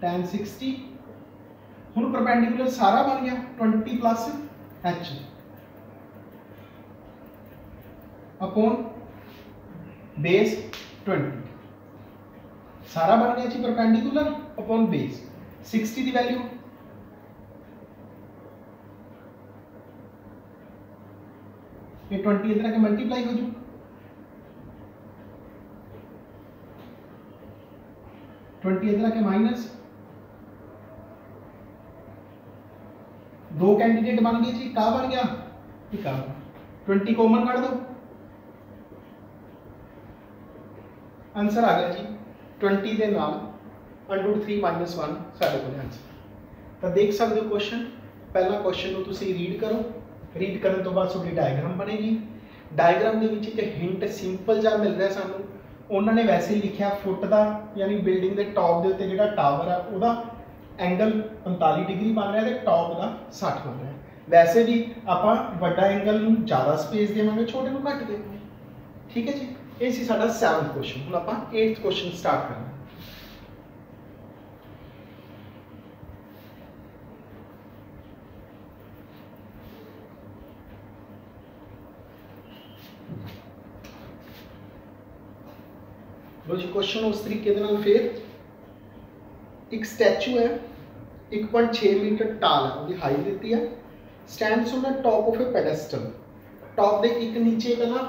टैन 60। हुण परपेंडिकुलर सारा बन गया 20 प्लस एच अपॉन बेस 20। सारा बन गया जी परपेंडिकुलर अपॉन बेस। 60 की वैल्यू ये 20 इधर आके मल्टीप्लाई हो जू, 20 इधर आके माइनस, दो कैंडिडेट बन गए जी, का बन गया 20 कॉमन काट दो, आंसर आ गया जी 20 के नाल √3 - 1 साढ़े को आंसर। तो देख सकते हो क्वेश्चन, पहला क्वेश्चन को तुसी रीड करो, रीड करने तो बाद थोड़ी डायग्राम बनेगी। डायग्राम के हिंट सिंपल जा मिल रहा सानू, उन्होंने वैसे ही लिखा फुट का, यानी बिल्डिंग के टॉप के उत्ते जो टावर है वह एंगल 45 डिग्री बन रहा है, टॉप का 60 बन रहा है। वैसे भी आप वड्डा एंगल नूं ज़्यादा स्पेस देवांगे, छोटे नूं घट देवांगे। ठीक है जी, ये सी साडा 7वां क्वेश्चन। हुण आपां 8वां क्वेश्चन स्टार्ट करना। लो जी क्वेश्चन उस तरीके दे नाल फिर एक स्टैचू है 1.6 मीटर टाल है, उसकी हाइट दी है, stands on the top of a pedestal. Top दे एक नीचे पहला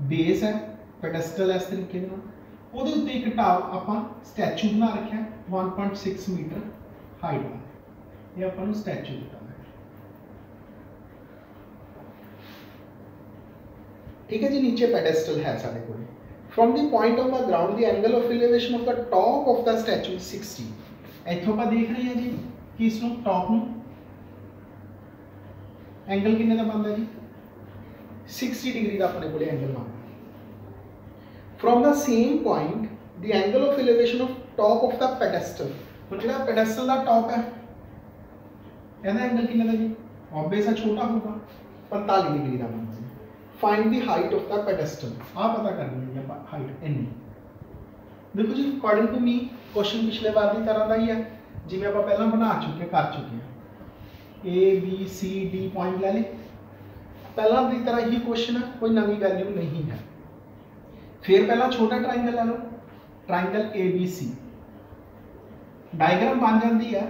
बेस है, पेडेस्टल है इस तरीके दे नाल, ਉਹਦੇ ਉੱਤੇ एक टाव ਆਪਾਂ स्टैचू बना रखा है 1.6 मीटर हाइट का, ये अपन स्टैचू दिता है। ठीक है जी, नीचे पेडेस्टल है साढ़े को। From the point of the ground the angle of elevation of the top of the statue 60। इत्थों ਆਪਾਂ देख रहे हैं जी कि इस टॉप ਨੂੰ एंगल कितने का बनता जी 60 डिग्री का अपने को एंगल बनता। From the same point the angle of elevation of top of the pedestal. ਹੁਣ ਜਿਹੜਾ पेडेस्टल का टॉप है ਇਹਦਾ एंगल कितने का जी ऑब्वियस है छोटा होगा 45 डिग्री का बनता है। Find the height of the pedestal, आ पता करनी है आप हाइट इन्नी। देखो जी अकॉर्डिंग टू मी क्वेश्चन पिछले बार की तरह का ही है, जिवें आप पहला बना चुके कर चुके हैं। A B C D point ले लें, पहला की तरह ही क्वेश्चन है, कोई नवी वैल्यू नहीं है। फिर पहला छोटा ट्राइंगल ले लो, triangle A B C. Diagram बन जाती है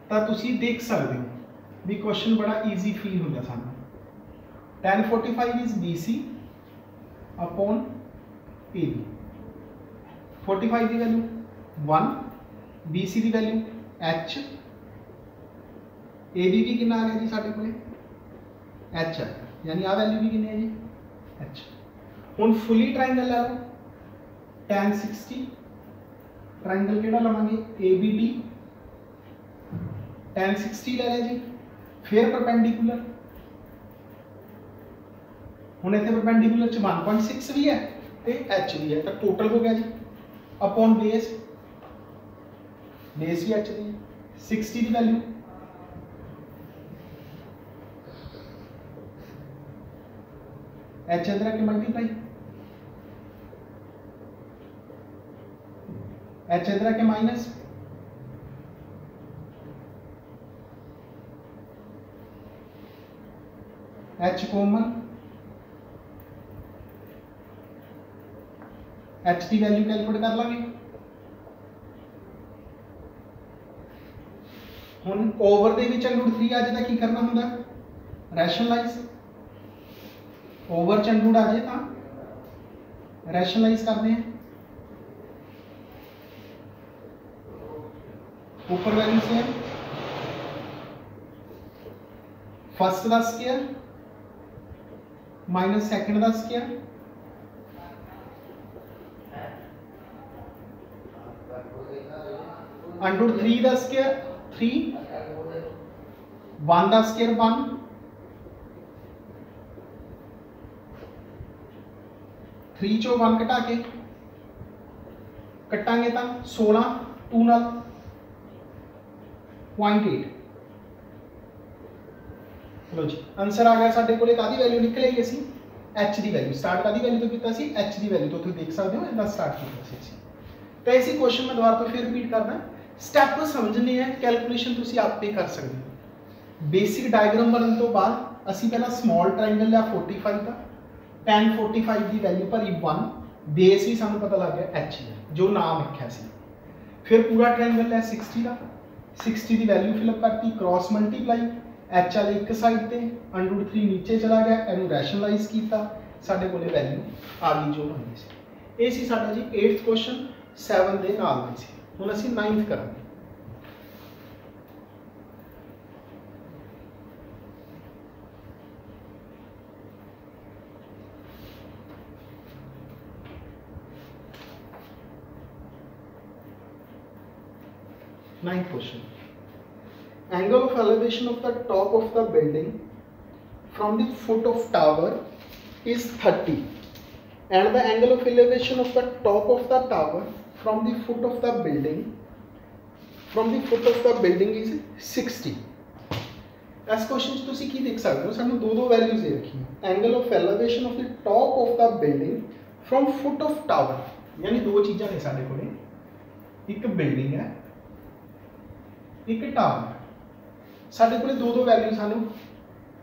तो तुम देख सकते हो भी क्वेश्चन बड़ा ईजी फील होता सानू। tan 45 is B C upon A B. 45 की वैल्यू 1, बी सी की वैल्यू एच, ए बी भी कितना आ गया जी साढ़े को एच है, यानी आ वैल्यू भी कितनी है जी एच। हुण फुली ट्राइंगल ले लो, tan 60 ट्राइंगल केड़ा लवांगे ए बी डी tan 60 ले लिया जी। फिर परपेंडिकुलर, हुण इत्थे परपेंडिकुलर च 1.6 भी है तो एच भी है, तो टोटल हो गया जी अपॉन बेस, बेस भी एच दी 60 की वैल्यू, एच इधर आके मल्टीप्लाई, एच इधर आके माइनस, एच कॉमन, एच की वैल्यू कैलकुलेट कर लांगे। हुण ओवर दे विच अंडरूट 3 आ जाए तो की करना हुंदा, रैशनलाइज, ओवर च अंडरूट आ जाए तो रैशनलाइज करते हैं, ऊपर वैल्यू सेम, फर्स्ट का स्क्वायर माइनस सेकंड का स्क्वायर, अंडरूट 3 का स्क्वायर 3, 1 का स्क्वायर 1, 3 चो 1 घटा के कटांगे तो 16, 2 नाल 0.8। लो जी आंसर आ गया साडे कोले, कादी वैल्यू निकलेगी असी एच की वैल्यू, स्टार्ट कादी वैल्यू तो किया सी एच की वैल्यू तो तुम देख सकते हो इसका स्टार्ट किया सी। तो इसी क्वेश्चन मैं दोबारा तो फिर रिपीट करना, स्टैप समझने हैं, कैलकुलेशन तुसी आपे कर सकते हो। बेसिक डायग्राम बनने तो बाद असी पहला स्मॉल ट्रायंगल लिया 45 का, tan 45 की वैल्यू भरी 1, बेस भी सानू पता लग गया एच जो नाम रखा सी। फिर पूरा ट्रायंगल लिया 60 का, 60 की वैल्यू फिलअप करती, क्रॉस मल्टीप्लाई, एच वाले एक साइड पे, अंडरूट 3 नीचे चला गया, इनू रैशनलाइज किया, साडे कोले वैल्यू आ गई जो बननी सी। ये सी साडा जी 8th क्वेश्चन 7 दे नाल में सी। हुण असीं 9th करांगे। Ninth question. Angle of elevation of the top of the building from the foot of tower is 30 and the angle of elevation of the top of the tower from the foot of the building is 60। इस क्वेश्चन च तुसीं की देख सकते हो, सानू दो वैल्यूज दे रखी, angle of elevation of the top of the building from foot of tower, यानी दो चीज़ां ने साडे कोले, एक बिल्डिंग है एक टावर, साडे कोले दो वैल्यू सानू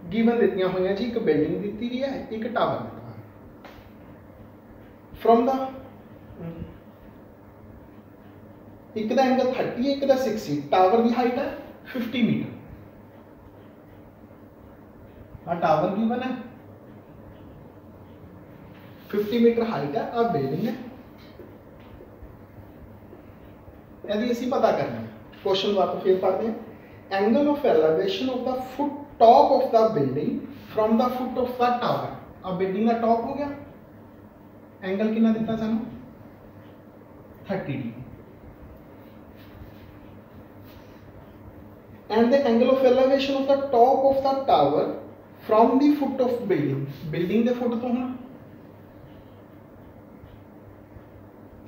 गिवन दित्तियां हुई जी, एक बिल्डिंग दी हुई है एक टावर दिता है। फ्रॉम द एक दा एंगल 30 एक दा 60, टावर की हाइट है 50 मीटर, आ टावर गिवन है 50 मीटर हाइट है, आ बिल्डिंग है, यदि असीं पता करना है क्वेश्चन बात फिर पढ़ते हैं। Angle of elevation of the foot top of the building from the foot of the tower, अब बिल्डिंग का टॉप हो गया, एंगल कितना दिता सानू 30 degree, and the angle of elevation of the top of the tower from the foot of building, building के फुट तो हम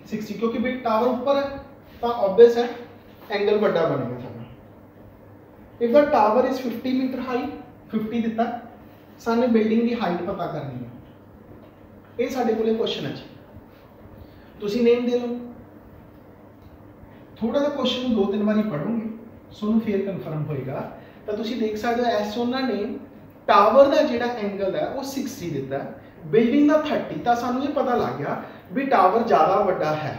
60, क्योंकि टावर ऊपर है तो ऑब्वियस है एंगल बड़ा बनेगा सारा। If the tower is 50 metre high, 50 दिता, साने बिल्डिंग की हाइट पता करनी है, ये साडे कोले क्वेश्चन है जी, तुसी नेम दे लो, थोड़ा सा क्वेश्चन 2-3 बार पढ़ोगे सोनू फिर कन्फर्म होएगा, तो तुसी देख सकते हो एस उन्होंने टावर का जिहड़ा एंगल है वो 60 दिता, बिल्डिंग का 30, तो सानू ये पता लग गया भी टावर ज़्यादा वड्डा है,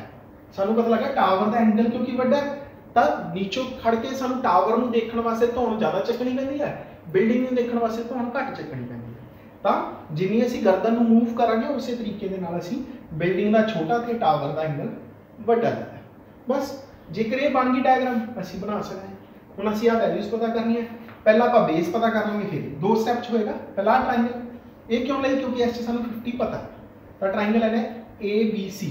सानू पता लगा टावर का एंगल क्योंकि वड्डा है, तो नीचों खड़ के सानू टावर में देखने वास्ते धौन ज़्यादा चकनी पैंदी है, बिल्डिंग में देखने वास्ते धौन घट चकनी पैंदी है, तो जिन्नी असीं गर्दन नूं मूव करांगे उस तरीके दे नाल असीं बिल्डिंग का छोटा ते टावर का एंगल वड्डा लेना। बस जेकर ये बन गई डायग्राम असीं बना सकते हैं। हुण असीं आ वैल्यूज पता करनी है, पहला आपां बेस पता कर लांगे, फिर 2 स्टैप च होएगा। पहला ट्रायंगल ये क्यों लई, क्योंकि इस सानू 50 पता है, तो ट्रायंगल है ABC,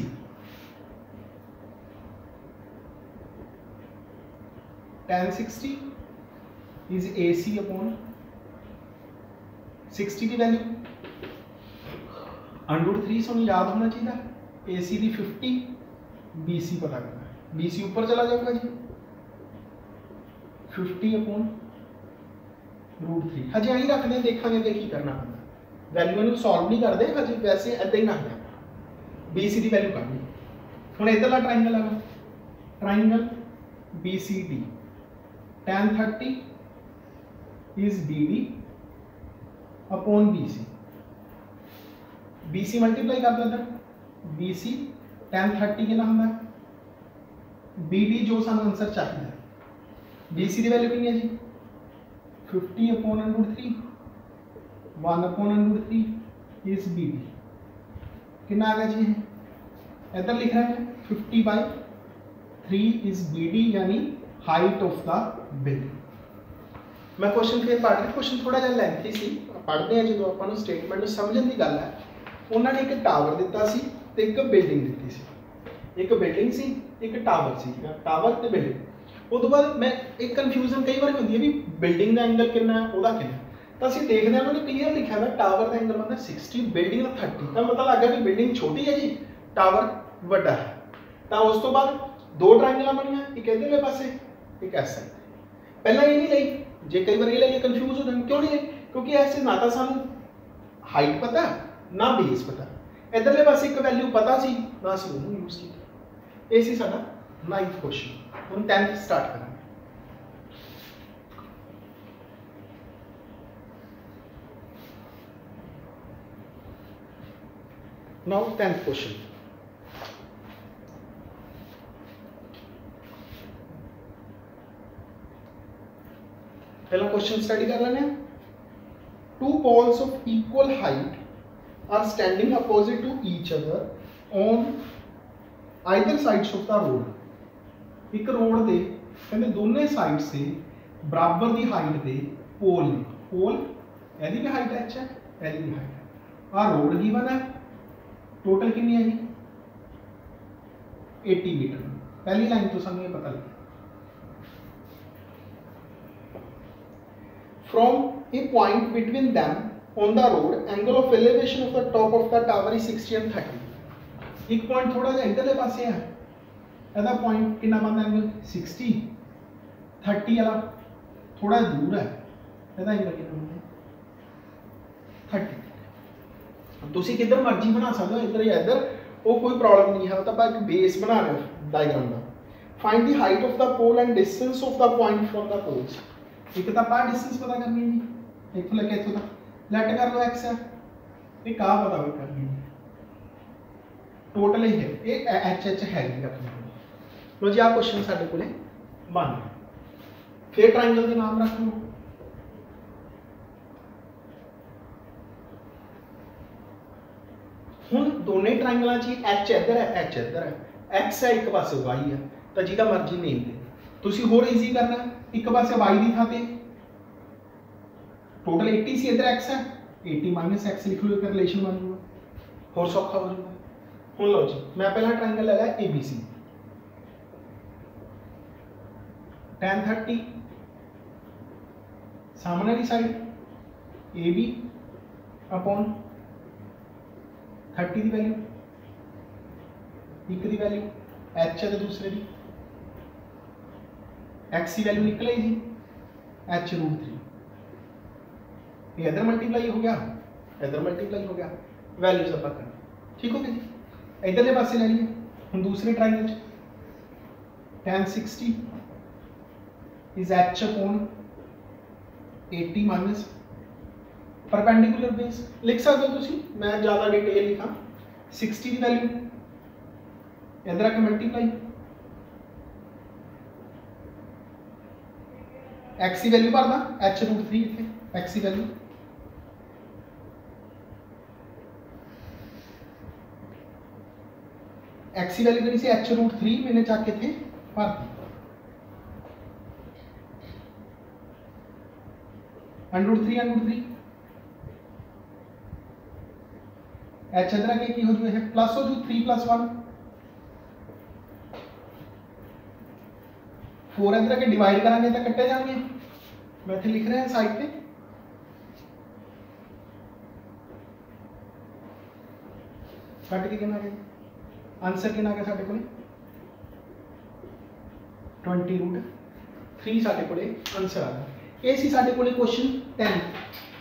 tan 60 is AC upon 60 की वैल्यू √3 सुन याद होना चाहिए। AC की 50, BC पता करना है। BC ऊपर चला जाऊंगा जी, 50 अपॉन √3। हजे यही रखते देखा की करना पैंदा, वैल्यू सॉल्व नहीं करते हजे, वैसे ऐदा ही रखते BC की वैल्यू करनी। हुण इधरला ट्राइंगल है, triangle BCD tan 30 is BD upon BC। BC multiply कर दो इधर, BC tan 30 कितना होंदा, BD जो सानू आंसर चाहिए। BC की वैल्यू कितनी है जी 50 अपॉन √3, 1 अपॉन √3 इज BD। कितना आ गया जी, इधर लिख रहे हैं 50/3 इज BD, यानी हाइट ऑफ द बिल्डिंग। मैं क्वेश्चन फिर पढ़ रहा, क्वेश्चन थोड़ा जिहा लेंथी सी, पढ़ते हैं जो अपन स्टेटमेंट को समझने की गल है। उन्होंने एक टावर दिता सी ते एक बिल्डिंग दी सी, एक बिल्डिंग सी एक टावर सी, टावर ते बिल्डिंग। उस तो बाद मैं एक कन्फ्यूजन कई बार होती है भी बिल्डिंग का एंगल कितना है, वह कितना, तो असं देखते हैं उन्होंने क्लीयर लिखा है टावर का एंगल बनता 60, बिल्डिंग का 30, तो मतलब लग गया भी बिल्डिंग छोटी है जी, टावर बड़ा है। तो उस तो बाद दो ट्राइंगल बनिया, एक इधरले पासे एक इस साइड। पहला ये नहीं ली, जे कई बार ये लइए कन्फ्यूज हो जाए, क्यों नहीं ली, क्योंकि ऐसे ना तो सानू हाइट पता ना बेस पता, इधरले पासे एक वैल्यू पता सी ना असं उन्होंने यूज किया। ये सी साडा 9th क्वेश्चन। हम 10th स्टार्ट करेंगे। Now 10th question. पहला क्वेश्चन स्टडी कर लेने। Two poles of equal height are standing opposite to each other on either sides of the road। एक रोड दे कहते दोनों साइड से बराबर की हाइट दे पोल ने, पोल एदी भी हाइट h है, एदी भी हाइट है। आ रोड गिवन है, टोटल कितनी है जी 80 मीटर। पहली लाइन तो सानू ये पता लगे। From a point between them on the road, angle of elevation of the top of the tower is 60 and 30। एक पॉइंट थोड़ा जिहा इधरले पासे है, एदा पॉइंट कितना बनता एंगल 60, 30 वाला थोड़ा दूर है, एदा एंगल कितना बनता 30। तुसी किधर मर्जी बना सकते हो, इधर या इधर, वो कोई प्रॉब्लम नहीं है। तो आप एक बेस बना रहे हो डायग्राम का। Find the height of the pole and distance of the point from the poles. एक तो आप डिस्टेंस पता करनी है जी, इतों लेके इतों तक लेट कर लो x है, एक आ पता करनी है, टोटल ही है ये h है जी अपने। लो जी आ क्वेश्चन साडे कोले बन गया। फिर ट्रायंगल के नाम रख लो। हुण दोनों ट्रायंगलों च h इधर है, h इधर है, x है एक पासे y है, तो जिहदा मर्जी नेम दे। तुसीं होर ईजी करना, एक पासे y की थां ते टोटल 80 सी, इधर x है, 80 माइनस x लिख लो, एक रिलेशन बन जाएगा, होर सौखा हो जाएगा। हुण लो जी मैं पहला ट्रायंगल लगा ABC, tan 30 सामने वाली साइड AB अपॉन 30 की वैल्यू, एक की वैल्यू h है तो दूसरे की x की वैल्यू निकल आई जी h √3। ये इधर मल्टीप्लाई हो गया, इधर मल्टीप्लाई हो गया, वैल्यूज आप करना ठीक हो गया जी। इधरले पासे ले लिए। हम दूसरे triangle tan 60 is h upon 80 minus perpendicular base लिख सकते हो तुसी, मैं ज़्यादा डिटेल लिखा। 60 की वैल्यू इधर आके मल्टीप्लाई, x की वैल्यू भरना h √3 इतने x की वैल्यू, x की वैल्यू कितनी सी h √3 मैंने जाके थे भर दी। √3 h इधर आके की हो जाए है प्लस हो जाए 3 + 1 4 इधर आके डिवाइड करांगे तो कट्टे जाएंगे, मैं इतने लिख रहा है साइड पे कट के कितना आ गया आंसर कितना आ गया साढ़े को 20√3 साढ़े को आंसर आ गया। ये सी साढ़े को क्वेश्चन 10।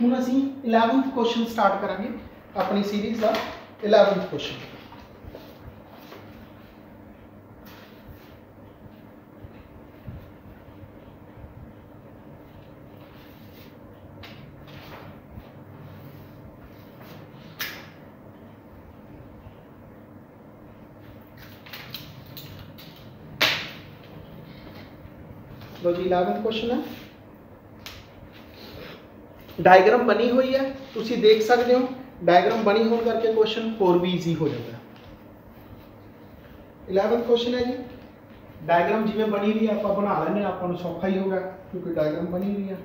हुण असीं 11th क्वेश्चन स्टार्ट करांगे अपनी सीरीज़ का 11th क्वेश्चन। लो जी 11th क्वेश्चन है, डायग्राम बनी हुई है तुसी देख सकते हो। डायग्राम बनी होने करके क्वेश्चन होर भी ईजी हो जाता है। 11th क्वेश्चन है जी, डायग्राम जिवें बनी हुई है आप बना लेने, आपको सौखा ही होगा क्योंकि डायग्राम बनी हुई है।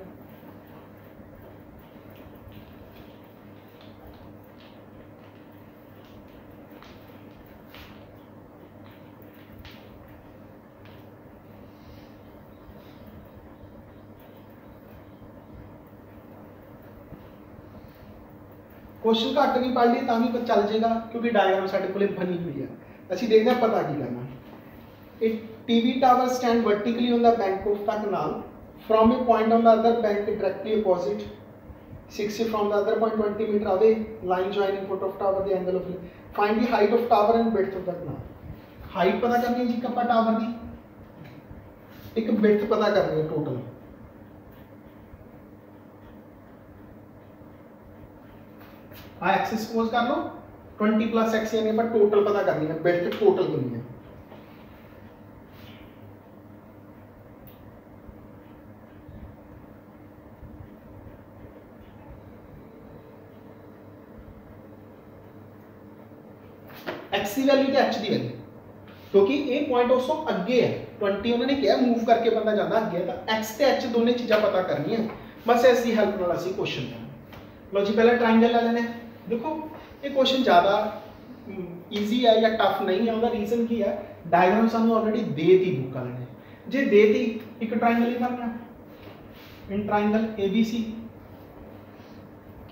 क्वेश्चन घट भी पढ़ ली भी चल जाएगा क्योंकि डायग्राम साडे कोले बनी हुई है। असीं देखते हैं पता की करना। एक TV tower stand vertically on the bank of the canal from a point on the other bank directly opposite 60 from the other point 20 metre away line joining foot of tower the angle of find the height of tower and width of the canal. हाइट पता करनी है जी कपा टावर की, एक विड्थ पता करनी है टोटल। एक्स सपोज कर लो 20 प्लस एक्स यानी पर टोटल पता करनी है, विड्थ टोटल करनी है। एक्स की वैल्यू तो एच की वैल्यू क्योंकि ये पॉइंट उसको अगे है 20 उन्होंने क्या मूव करके बंदा जाता अगे तो एक्स ते एच दोनों चीज़ें पता करनी है। बस इसकी हेल्प नाल असीं क्वेश्चन करना। लो जी पहले ट्राइंगल ले लेने। देखो ये क्वेश्चन ज़्यादा ईजी है या टफ नहीं है, उसका रीजन की है डायग्राम सानू ऑलरेडी दे दी बुक वाले ने। जे दे दी एक ट्राइंगल ही बनना in triangle ABC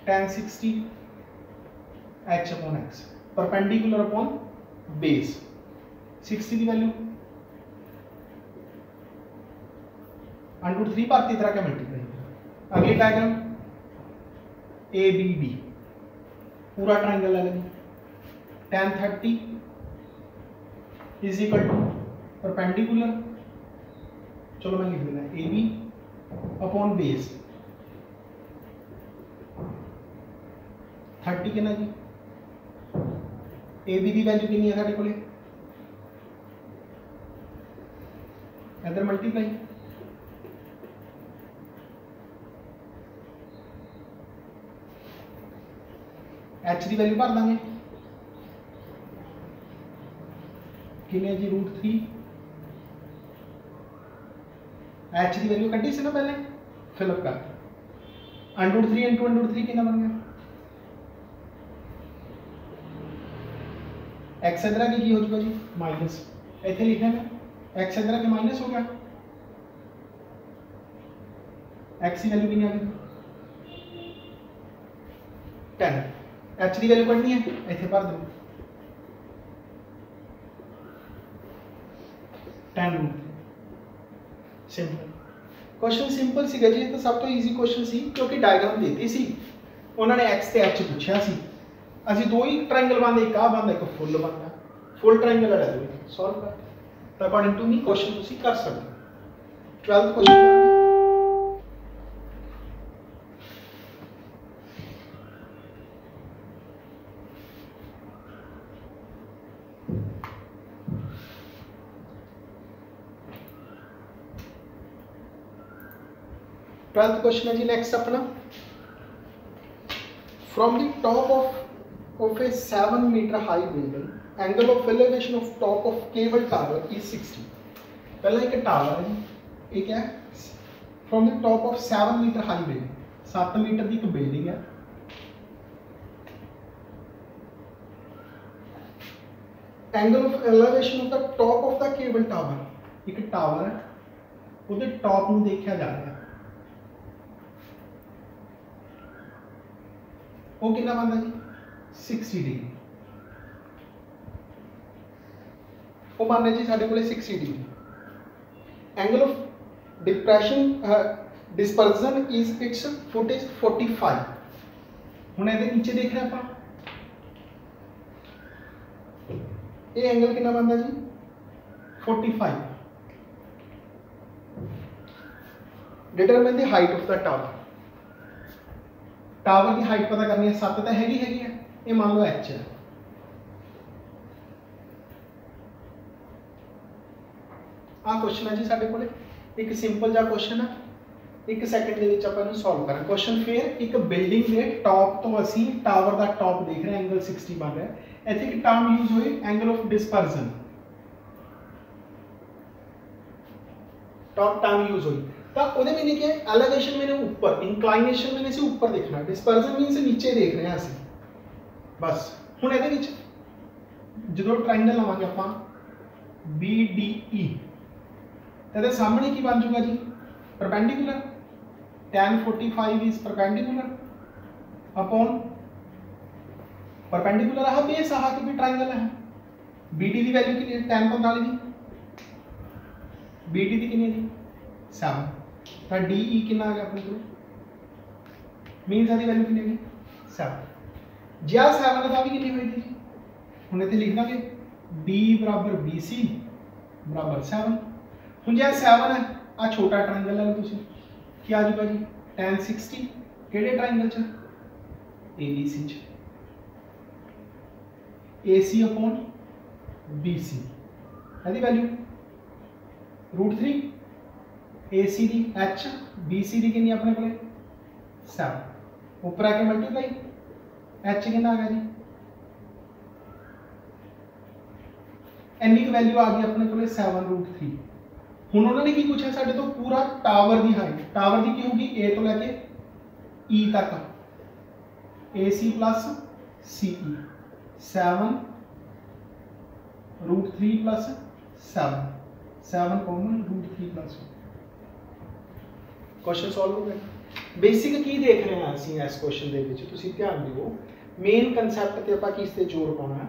tan 60 h upon x perpendicular upon base 60 की वैल्यू √3 पर तरह का मल्टीप्लाई। अगली डायग्राम ABD पूरा ट्राइंगल ले लेंगे tan 30 is equal to perpendicular, चलो मैं लिख देना AB अपॉन बेस 30 कितना जी AB की वैल्यू कितनी है साढ़े को इधर मल्टीप्लाई एच की वैल्यू भर देंगे कितने जी √3 एच की वैल्यू कटी सी ना पहले फिलअप कर √3 इंटू √3 कितना बन गया एक्स इधर की हो जाएगा जी माइनस इतने लिखने में एक्स इधर के माइनस हो गया एक्स की वैल्यू कितनी आ गई 10 एच की वैल्यू पढ़नी है इतने भर दो 10 सिंपल क्वेश्चन सिंपल सी जी तो सब तो ईजी क्वेश्चन सी क्योंकि डायग्राम देती सी उन्होंने एक्स ते एच पूछा सी असी दो ही ट्रायंगल बनते एक आ बनता एक फुल बनता फुल ट्रायंगल है दो सॉल्व कर तो अकॉर्डिंग टू मी क्वेश्चन तुसी कर सकते 12th क्वेश्चन 12th क्वेश्चन है जी नेक्स्ट अपना from the top of a 7 meter high building angle of elevation of top of cable tower is 60। पहला एक टावर है ये क्या है from the top of 7 meter high building 7 metre की एक बिल्डिंग है angle of elevation of the top of the cable tower एक टावर है ਉਹਦੇ टॉप ਨੂੰ देखा जा रहा है वो कितना बनता जी 60 डिग्री। वो बन रहा जी साढ़े को 60 degree. Angle of depression dispersion is it's foot is 45। हुण इहदे नीचे देख रहे हैं ये एंगल कितना बनता जी 45। Determine the height of the tower. Tower की हाइट पता करनी है, 7 तो हैगी है, ये मान लो एच है। आ क्वेश्चन है जी साडे कोले, एक सिंपल जा क्वेश्चन है, 1 सेकंड ਦੇ ਵਿੱਚ ਆਪਾਂ ਇਹਨੂੰ ਸੋਲਵ ਕਰਾਂਗੇ। क्वेश्चन फिर एक बिल्डिंग ਦੇ टॉप तो ਅਸੀਂ टावर ਦਾ टॉप देख रहे हैं, एंगल 60 बन रहा है। ਇੱਥੇ ਇੱਕ ਟਰਮ ਯੂਜ਼ ਹੋਈ angle of dispersion, top term use हुई तो ਉਹਦੇ मैंने क्या है एलिवेशन मैंने ऊपर, इंक्लाइनेशन मैंने से ऊपर देखना, डिस्पर्जन मीन से नीचे देख रहे हैं ਅਸੀਂ बस। ਹੁਣ ਇਹਦੇ ਵਿੱਚ ਜਦੋਂ ट्रायंगल ਲਾਵਾਂਗੇ ਆਪਾਂ BDE ਤੇ ਸਾਹਮਣੇ ਕੀ ਬਣ ਜਾਊਗਾ ਜੀ perpendicular. tan 45 is perpendicular upon perpendicular है बेस आ के भी ट्रायंगल है। BD की वैल्यू कितनी है tan 45 दी, BD की कितनी है 7 तो DE कितना आ गया अपने को मीन दी वैल्यू कितनी है 7। ज्या 7 का भी कितनी हुई थी हुण इत्थे लिख दांगे D बराबर BC बराबर 7। हुण ज्या 7 है आ छोटा ट्रायंगल है तुसी क्या आ जाएगा जी tan 60 केड़े ट्रायंगल च ABC च AC अपॉन BC ਇਹਦੀ ਵੈਲਿਊ √3 AC ਦੀ H BC ਦੀ ਕਿੰਨੀ ਆਪਣੇ ਕੋਲੇ 7 ऊपर आके मल्टीप्लाई H कितना आ गया जी इन्नी की वैल्यू आ गई अपने कोले 7√3। हुण उन्होंने की पूछा साडे तो पूरा टावर की हाइट, टावर की की होगी A तो लैके E तक AC plus CE 7√3 plus 7 common √3 plus. Question solve हो गया। बेसिक की देख रहे हैं ਅਸੀਂ इस क्वेश्चन ਦੇ ਵਿੱਚ ਤੁਸੀਂ ਧਿਆਨ ਦਿਓ मेन कंसैप्ट ਤੇ ਆਪਾਂ ਕਿਸ ਤੇ ਜ਼ੋਰ ਪਾਉਣਾ ਹੈ।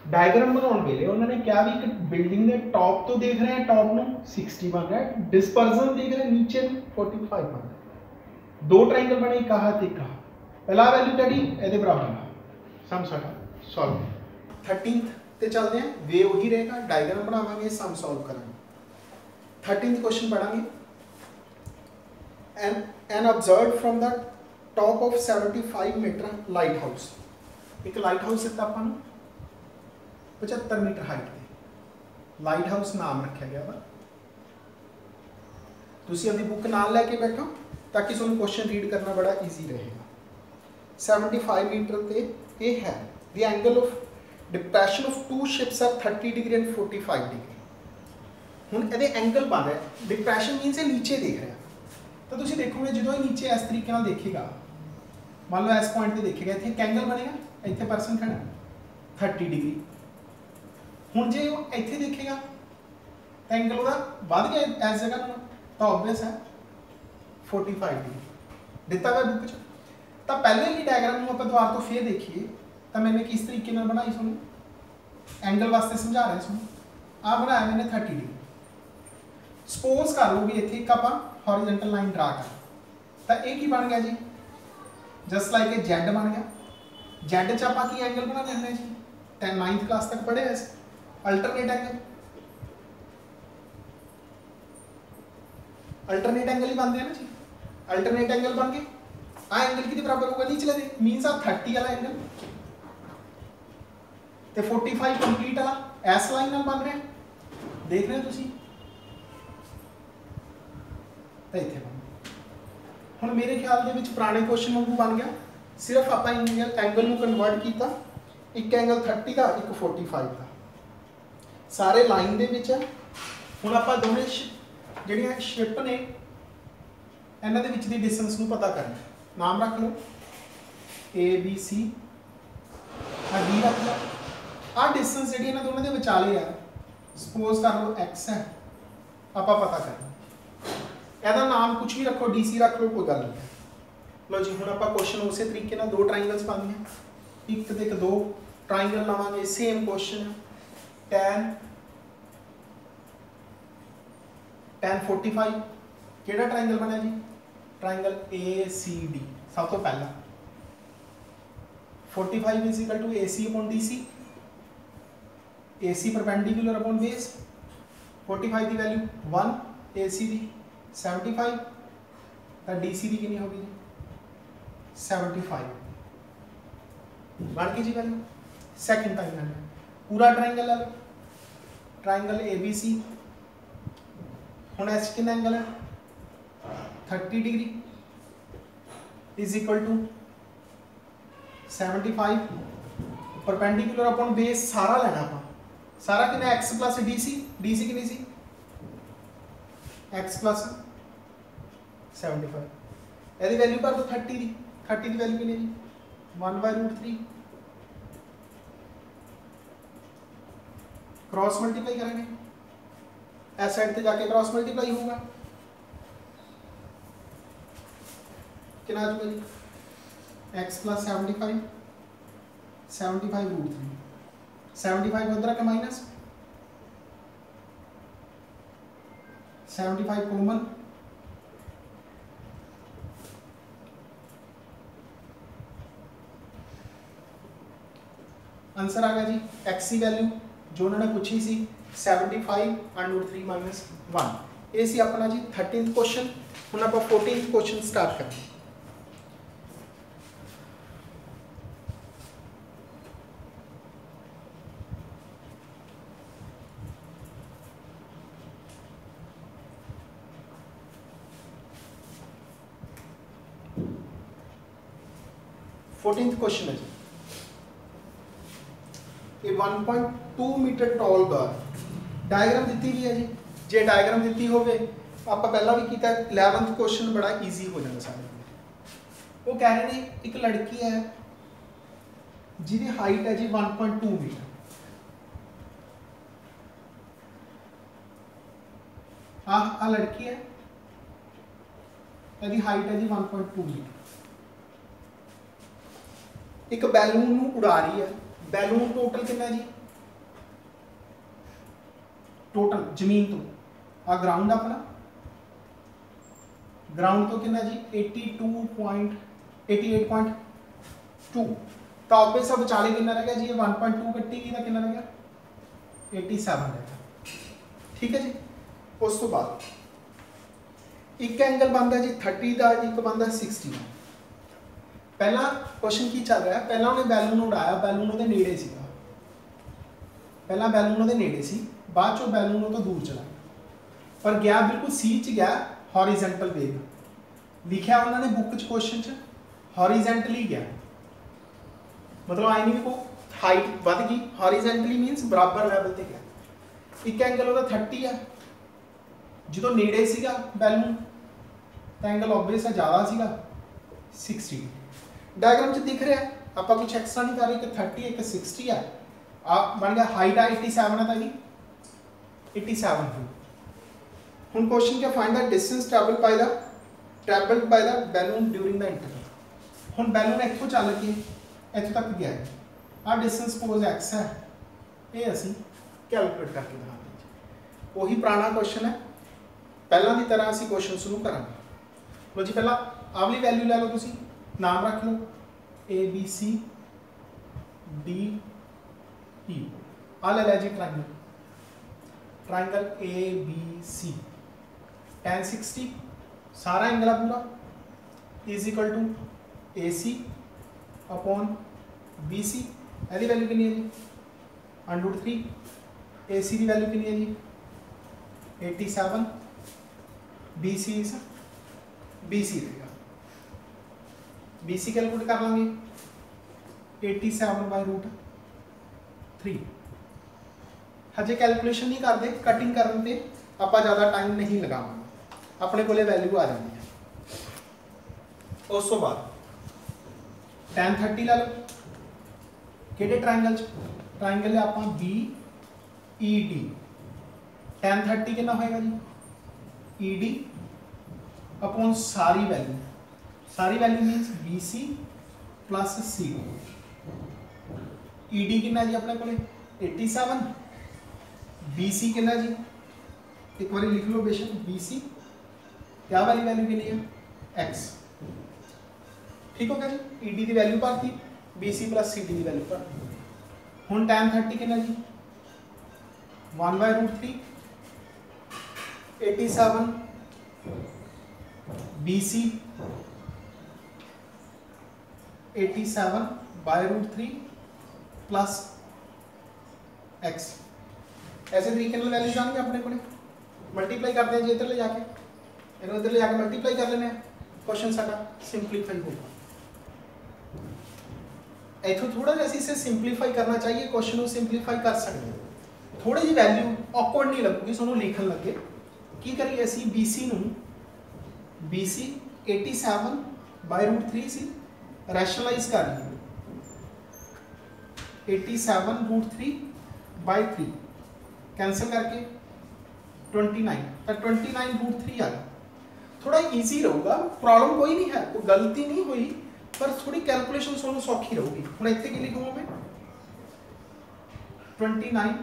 डायग्राम बनाने वेले उन्होंने क्या भी एक बिल्डिंग के टॉप तो देख रहे हैं, टॉप नो 60 बन रहा है, डिस्पर्जन देख रहे हैं नीचे 45 बन रहा है। दो ट्रायंगल बने कहा ते कहा पहला वैल्यू कड़ी ਇਹਦੇ बराबर है सम साडा सॉल्व। 13th ਤੇ चलते हैं वे वही रहेगा, डायग्राम बनावांगे सम सॉल्व करेंगे। 13th क्वेश्चन पढ़ांगे an observe from the top of 75 metre lighthouse. एक लाइट हाउस ਦਿੱਤਾ ਆਪਾਂ ਨੂੰ 75 मीटर हाइट पे लाइट हाउस नाम रखा गया वा। तुसी अपनी बुक नाल लैके बैठो ताकि तुहानू क्वेश्चन रीड करना बड़ा ईजी रहेगा। 75 मीटर ते ये है the angle of depression of two ships are 30 degree and 45 degree. हुण इहदे एंगल बन रहा है, डिप्रेशन मीन से नीचे देख रहे हैं तो तुसी देखोगे जो ही नीचे इस तरीके नाल देखेगा, मान लो इस पॉइंट पे देखेगा इत्थे एक एंगल बनेगा, इत्थे पर्सन खड़ा 30 डिग्री। हुण जे इत्थे देखेगा तो एंगल उहदा वध गया इस जगह तो ऑब्वियस है 45 डिग्री दिता हुआ बुक च। तो पहले ही डायग्राम में आप दोबारा तो फिर देखिए तो मैंने किस तरीके नाल बनाई सुनो एंगल वास्ते समझा रहा सुनो आ बनाया मैंने 30 डिग्री। सपोज कर लो भी इत्थे एक आपां हॉरिजॉन्टल लाइन ड्रा कर तो ये की बन गया जी जस्ट लाइक ए जेड बन गया। जेड च आपां की एंगल बना लेंगे जी 9th क्लास तक पढ़े ऐसे अल्टरनेट एंगल ही बनते हैं ना जी। अल्टरनेट एंगल बन गए आ एंगल कितने बराबर होगा नीचे दे मीनस आ 30 वाला एंगल ते 45 कंप्लीट वाला एस लाइन नाल बन रहा है देख रहे हो तुसी तो इत्थे बन हुण मेरे ख्याल दे विच पुराने क्वेश्चन वांगू बन गया, सिर्फ आपां एंगल नूं कन्वर्ट कीता, एक एंगल 30 का एक 45 का सारे लाइन दे विच है। हुण आपां दोवें ਜਿਹੜੀਆਂ ਸ਼ਿਪ ਨੇ ਇਹਨਾਂ ਦੇ ਵਿੱਚ ਦੀ ਡਿਸਟੈਂਸ ਨੂੰ ਪਤਾ ਕਰਨਾ, ਨਾਮ ਰੱਖ ਲਓ ABC ਆ D ਰੱਖ ਲਓ। ਆ ਡਿਸਟੈਂਸ ਜਿਹੜੀ ਇਹਨਾਂ ਦੋਨਾਂ ਦੇ ਵਿਚਾਲੇ ਆ ਸਪੋਜ਼ ਕਰ ਲਓ x ਹੈ, ਆਪਾਂ ਪਤਾ ਕਰਨਾ ਇਹਦਾ ਨਾਮ ਕੁਝ ਵੀ ਰੱਖੋ DC ਰੱਖ ਲਓ ਕੋਈ ਗੱਲ ਨਹੀਂ। लो जी हुण आपां क्वेश्चन उस तरीके नाल दो ट्राइंगल्स पाने एक ते दो ट्राइंगल लवांगे सेम क्वेश्चन tan 45 केड़ा ट्राइंगल बनया जी ट्राइंगल ACD सब तो पहला 45 is equal to AC upon DC AC perpendicular upon base 45 की वैल्यू 1 AC दी 75 तो DC दी कितनी होगी 75 बन गई जी वैल्यू सेकंड ट्राइंगल पूरा ट्राइंगल ले लो ट्राइंगल ABC हुण एच कितना एंगल है 30 degree is equal to 75 perpendicular upon base सारा लेना आप सारा कितना x प्लस DC कितनी सी x प्लस 75 यदि वैल्यू कर दो 30 दी वैल्यू कितनी जी 1/√3 क्रॉस मल्टीप्लाई करेंगे इस साइड पे जाके क्रॉस मल्टीप्लाई होगा कितना आ जाएगा जी x प्लस 75 75√3 75 उधर का माइनस 75 कॉमन आंसर आ गया जी x की वैल्यू जो उन्होंने पूछी सी 75√3 माइनस 1 ये सी अपना जी 13th क्वेश्चन हुण आप 14th क्वेश्चन स्टार्ट करें क्वेश्चन है जी ये 1.2 मीटर टॉल बार डायग्राम दी हुई है जी जे डायग्राम दी होवे आप पहला भी किया 11th क्वेश्चन बड़ा इजी हो जाता सारे वो कह रहे हैं एक लड़की है जिसकी हाइट है जी 1.2 मीटर आ लड़की है यदि हाइट है जी 1.2 मीटर एक बैलून उड़ा रही है बैलून टोटल कितना जी टोटल जमीन तो आ ग्राउंड अपना ग्राउंड तो कितना जी 88.2 तो ऑब्वियस अब विचाले कितना रह गया जी 1.2 कट्टी का कितना रह गया 87 रह गया ठीक है जी उस तो बाद एक एंगल बनता जी 30 का एक बनता 60 पहला क्वेश्चन की चल रहा है पहला उन्हें बैलून उड़ाया बैलून ਉਹਦੇ ਨੇੜੇ ਸੀਗਾ पहला बैलून ਉਹਦੇ ਨੇੜੇ ਸੀ बाद चो बैलून तो दूर चला पर गया बिल्कुल सी च गया हॉरिजेंटल वेग लिखा उन्होंने बुक च क्वेश्चन च हॉरिजेंटली गया मतलब आई नहीं को हाइट बढ़ गई हॉरिजेंटली मीनस बराबर लेवल ते गया एक एंगल ਉਹਦਾ 30 है जो नेड़े सीगा बैलून तो एंगल ऑब्वियस है ज़्यादा सीगा 60 डायग्राम च दिख रहा है आप कुछ एक्स्ट्रा नहीं कर रहे कि 30 एक 60 है आप बन गया हाइट है 87 है जी 87 हुन क्वेश्चन क्या find the distance travelled by the balloon during the interval हुन बैलून इत्थों चल के इत्थों तक गया है आ डिस्टेंस सपोज x है ये असी कैलकुलेट करके दिखाते हैं वही पुराना क्वेश्चन है पहला की तरह असी क्वेश्चन शुरू करांगे लो जी पहला आवली वैल्यू ले लो तुसी नाम रख लो ABC DE आ ले लिया जी ट्राइंगल ABC tan 60 सारा एंगल है पूरा is equal to AC upon BC यदि वैल्यू कितनी है जी √3 AC की वैल्यू कितनी है जी 87 BC रहेगा BC कैलकुलेट कर लेंगे 87/√3 हजे कैलकुलेशन नहीं करते कटिंग करने पे आप ज़्यादा टाइम नहीं लगावांगे अपने को वैल्यू आ जाती है उस तो बाद tan 30 ला लो कि ट्राइंगल ट्राइंगल आप BED tan 30 कितना होएगा जी ED अपॉन सारी सारी value मीनस BC plus CD। ED कितना जी अपने को 87, BC कितना जी एक बार लिख लो बेशक, BC क्या वाली वैल्यू के लिए X, ठीक हो गया जी। ED की वैल्यू पर थी, BC प्लस CD की वैल्यू पर। हुन tan 30 कितना जी 1/√3, 87 BC 87/√3 प्लस X। ऐसे तरीके ਨਾਲ वैल्यू जाएंगे अपने को, मल्टीप्लाई करते हैं जी इधर ले जाके, इधर ले जाके मल्टीप्लाई कर लेने, क्वेश्चन साडा सिंपलीफाई होगा। इथों थोड़ा जैसे इसे सिंपलीफाई करना चाहिए, क्वेश्चन को सिंपलीफाई कर सकते हैं, थोड़ी जी वैल्यू ऑकवर्ड नहीं लगेगी सोनू लिखन लगे। की करिए असी BC नूं BC 87/√3 सी रैशनलाइज कर लिए 87√3/3 कैंसिल करके 29, तो 29√3 आ गया। थोड़ा इजी रहूगा, प्रॉब्लम कोई नहीं है, कोई गलती नहीं हुई, पर थोड़ी कैलकुलेशन सोनू सौखी रहूगी। हुण इत्थे की लिखूंगा मैं 29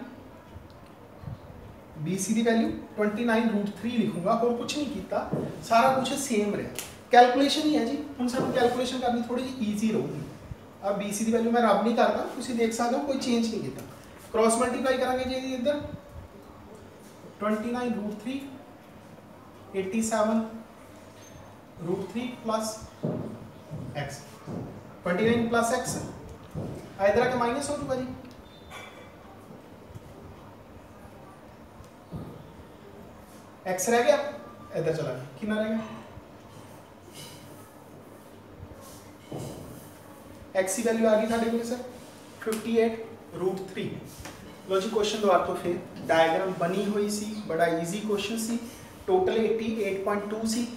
BC की वैल्यू 29√3 लिखूंगा, और कुछ नहीं किया, सारा कुछ सेम रहा, कैलकुलेशन ही है जी। हम सानू कैलकुलेशन करनी थोड़ी जी ईजी रहूगी। अब BC की वैल्यू मैं रब नहीं करता, तुसीं देख सकते हो कोई चेंज नहीं किया। क्रॉस मल्टीप्लाई करांगे जी इधर 29√3 87√3 प्लस X, 29 प्लस X इधर आके माइनस हो चुका जी। X रह गया, इधर चला गया, कितना रह गया X की वैल्यू आ गई साढ़े को सर 58√3। लो जी क्वेश्चन दोबारा तो फिर डायग्राम बनी हुई सी, बड़ा इजी क्वेश्चन सी। टोटल 88.2 सी,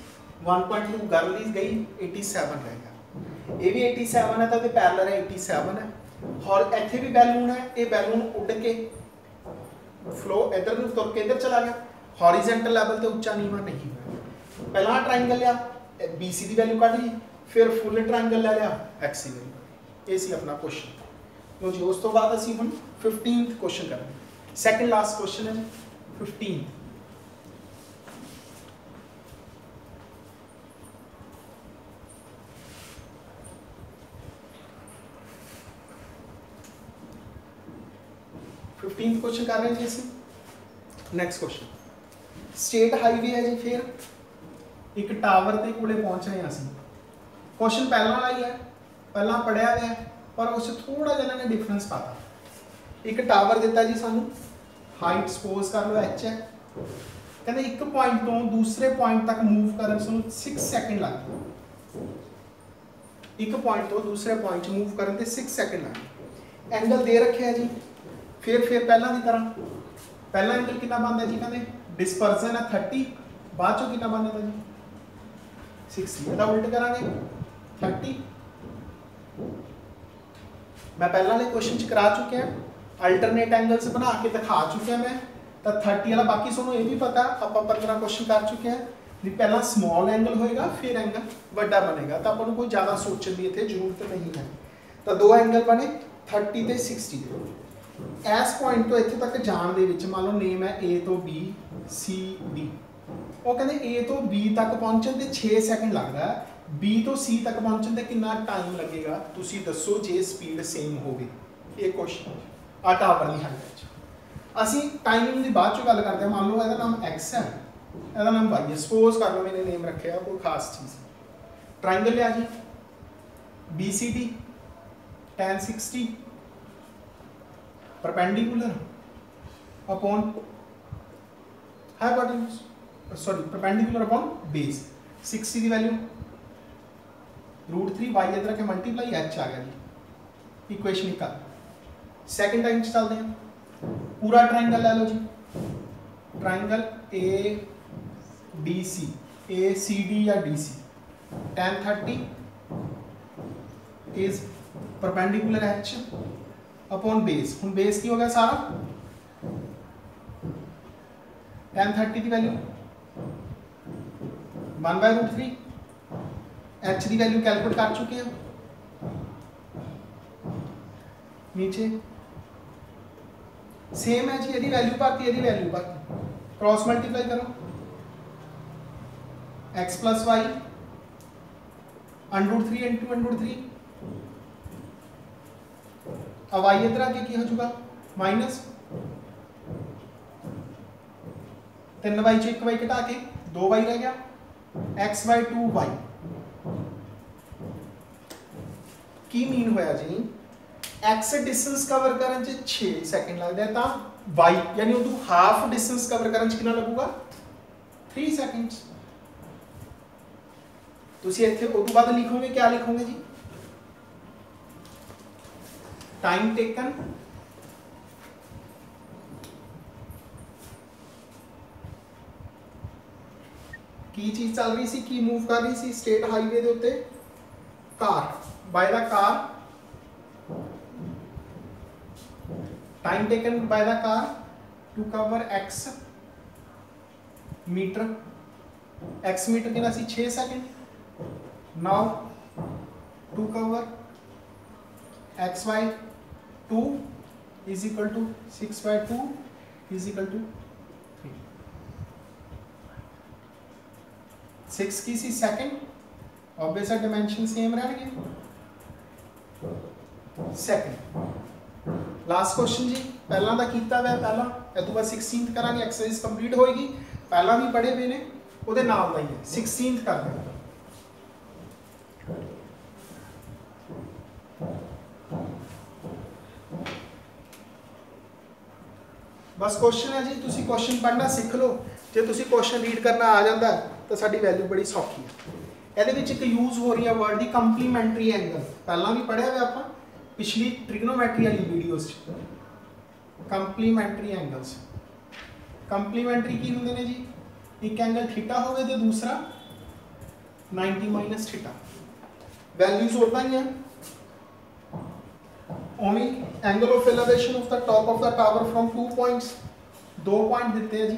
1.2 कर ली गई, 87 रह गया। ये भी 87 है तो पैरेलल है 87 है, और इत्थे भी बैलून है, ये बैलून उड़ के फ्लो इधर ਨੂੰ तुर के इधर चला गया, हॉरिजेंटल लेवल ते उच्चा नीवा नहीं हुआ। पहला ट्रायंगल लिया BC की वैल्यू कट ली, फिर फुल ट्रायंगल ले लिया X की वैल्यू। ये सी अपना क्वेश्चन। तो जी उस तो बाद असी हम 15th क्वेश्चन करेंगे, सेकंड लास्ट क्वेश्चन है 15th। क्वेश्चन कर रहे हैं जी इसे। नेक्स्ट क्वेश्चन, स्टेट हाईवे है जी, फिर एक टावर के कोले पहुंच रहे हैं असी। क्वेश्चन पहला वाला ही है, पहला पढ़िया गया है, पर उस थोड़ा जिहा इन्होंने डिफरेंस पाता। एक टावर दिता जी सानू, हाइट सपोज कर लो H है, कहते एक पॉइंट तो दूसरे पॉइंट तक मूव करन सानू 6 सेकंड लगते। एक पॉइंट तो दूसरे पॉइंट मूव करन ते 6 सेकंड लगते। एंगल दे रखे है जी, फिर पहला की तरह पहला एंगल कितना बनता जी, कहते डिस्पर्जन है 30, बाद चो कितना बनता जी 60। ਇਹਦਾ उल्ट करांगे 30। मैं पहला वाले क्वेश्चन च करा चुके हैं, अल्टरनेट एंगल्स बना के दिखा चुके मैं, तो 30 वाला बाकी सोनू ये भी पता, आप 15 क्वेश्चन कर चुके हैं भी पहला स्मॉल एंगल होएगा फिर एंगल बड़ा बनेगा, तो अपन कोई ज़्यादा सोचने की इतने जरूरत नहीं है। तो दो एंगल बने 30 ते 60। इस पॉइंट तो इत्थे तक जान दे विच मान लो नेम है A तो B C D, वो कहते A तो B तक पहुंचन ते 6 सेकंड लगता है, B तो C तक पहुंचन ते कितना टाइम लगेगा, तुसी दसो जे स्पीड सेम होगी। ये क्वेश्चन आ टावर की हाइट। असी टाइमिंग की बाद चो गल करते हैं, मान लो इसका नाम X है, इसका नाम Y है, सपोज कर लो मैंने नेम रखे कोई खास चीज़। ट्रायंगल लिया जी BCD tan 60 perpendicular upon hypotenuse, sorry perpendicular upon base. 60 की वैल्यू √3 y इधर के मल्टीप्लाई H आ गया जी, इक्वेशन का। सेकंड टाइम चलते हैं, पूरा ट्रायंगल ले लो जी, ट्रायंगल ADC ACD या DC, tan 30 is perpendicular H upon base. हम बेस की हो गया सारा, tan 30 की वैल्यू 1/√3 एच की वैल्यू कैलकुलेट कर चुके हैं। नीचे सेम है जी, यदि वैल्यू पाती यदि वैल्यू पाती, क्रॉस मल्टीप्लाई करो, x प्लस वाई √3 इंटू √3, अब y इधर आके की हो चुका माइनस 3y चो 1y घटा के 2y रह गया, x/2y की मीन होया जी x डिस्टेंस कवर करन च 6 सेकंड लगदा है, तो y यानी उदू हाफ डिस्टेंस कवर करन च कितना लगूगा 3 सेकंड्स। तुसी इत्थे उदू बाद लिखोगे, क्या लिखोगे जी, टाइम टेकन की चीज चल रही सी, की मूव कर रही सी स्टेट हाईवे दे उत्ते, car, by the car, time taken by the car to cover x metre, x metre कितना सी 6 second. Now to cover x/2 is equal to 6/2 is equal to 3। 6 की सी सेकंड, ऑब्वियस है डायमेंशन सेम रहणगे। सेकंड लास्ट क्वेश्चन जी, पहला दा कीता हुआ पहला, इस तो बाद 16th करांगे, एक्सरसाइज कंप्लीट होएगी, पहला भी पढ़े हुए ने उहदे नाल दा ही है, 16th कर देंगे। बस क्वेश्चन है जी, तुसी क्वेश्चन पढ़ना सीख लो, जो तुसी क्वेश्चन रीड करना आ जाता है तो साडी वैल्यू बड़ी सौखी है। ਇਹਦੇ ਵਿੱਚ ਇੱਕ यूज हो रही है वर्ड की कंप्लीमेंटरी एंगल, पहला भी पढ़िया हुआ आप पिछली ट्रिग्नोमेट्री वाली वीडियोस च। कंप्लीमेंटरी एंगल्स, कंप्लीमेंटरी की होंगे ने जी, एक एंगल थीटा होवे तो दूसरा 90 माइनस थीटा, वैल्यूज होता ही है। Only angle of elevation of the top of the tower from 2 points, 2 point दिते हैं जी,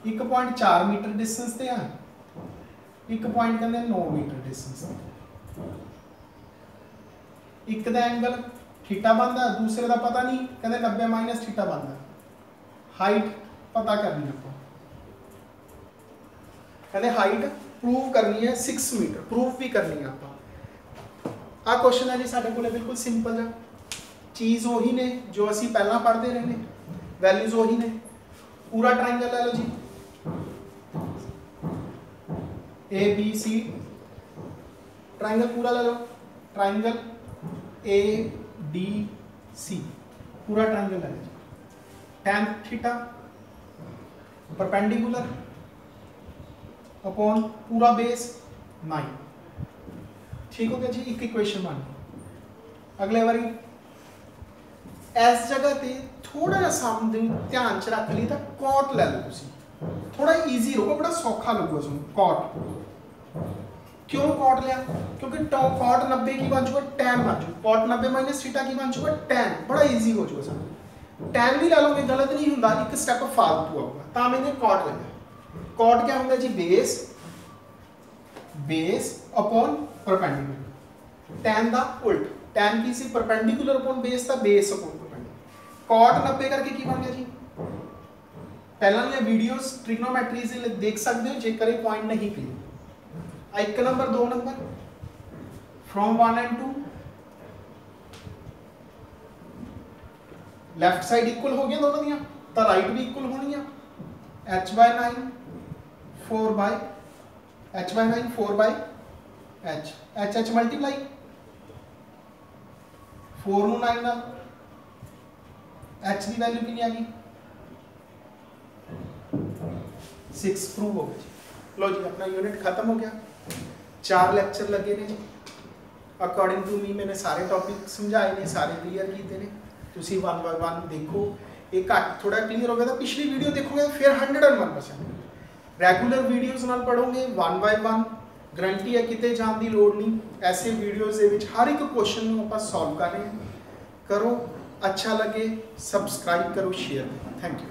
1.4 मीटर डिस्टेंस ते है, 1 पॉइंट कहते 9 मीटर डिस्टेंस, एक दा एंगल थीटा बनता, दूसरे का पता नहीं, कहते 90 माइनस थीटा बनता। हाइट पता करनी है, कहते हाइट प्रूव करनी है 6 मीटर, प्रूफ भी करनी है आप। आ क्वेश्चन है जी साडे कोले बिल्कुल सिंपल है, चीज़ वही ने जो असी पहला पढ़ते रहे, वैल्यूज वही ने। पूरा ट्राइंगल ले लो जी, ABC ट्राइंगल पूरा ले लो, ट्राइंगल ADC पूरा ट्राइंगल ले लो, tan थीटा परपेंडिकुलर अपॉन पूरा बेस 9, ठीक हो गया जी। एक इक्वेशन बन गई। अगले बारी इस जगह पे थोड़ा जा सामने ध्यान च रख ली तो कॉट ले लो, थोड़ा इजी होगा, बड़ा सौखा लगेगा तुम कॉट। क्यों कॉट लिया, क्योंकि कॉट 90 की बन चुका tan बन चुका, कॉट 90 माइनस थीटा की बन चुका tan, बड़ा इजी हो चुका सब। tan भी ले लो, गलत नहीं होता, एक स्टेप फालतू आऊगा, तो मैंने कॉट ले लिया। कॉट क्या होता जी, base, base upon perpendicular, tan दा उल्ट, tan की सी परपेंडिकुलर अपॉन बेस दा बेस अपॉन परपेंडिकुलर। कॉट 90 करके की बन गया जी, पहला ये वीडियोस ट्रिग्नोमेट्री से देख सकते हो जेकर ये पॉइंट नहीं clear. 1 number 2 number from 1 and 2 left side equal हो गया दोनों दियां, तो राइट भी इक्वल होनी है। h/9 4/h, h मल्टीप्लाई 4 ਨੂੰ 9 ਨਾਲ, h की वैल्यू कितनी आ गई 6, प्रूव हो गया। लो जी अपना यूनिट खत्म हो गया, 4 लेक्चर लगे ने जी। अकॉर्डिंग टू मी मैंने सारे टॉपिक समझाए ने, सारे क्लियर किए ने, तुसी 1 by 1 देखो, एक थोड़ा क्लियर हो गया तो पिछली वीडियो देखोगे फिर 101%। रेगुलर वीडियोस नाल पढ़ोगे 1 by 1, गारंटी है किते जान की लोड़ नहीं। ऐसे वीडियोस दे विच हर एक क्वेश्चन को आप सॉल्व कर रहे हैं। करो, अच्छा लगे सब्सक्राइब करो, शेयर करो। Thank you.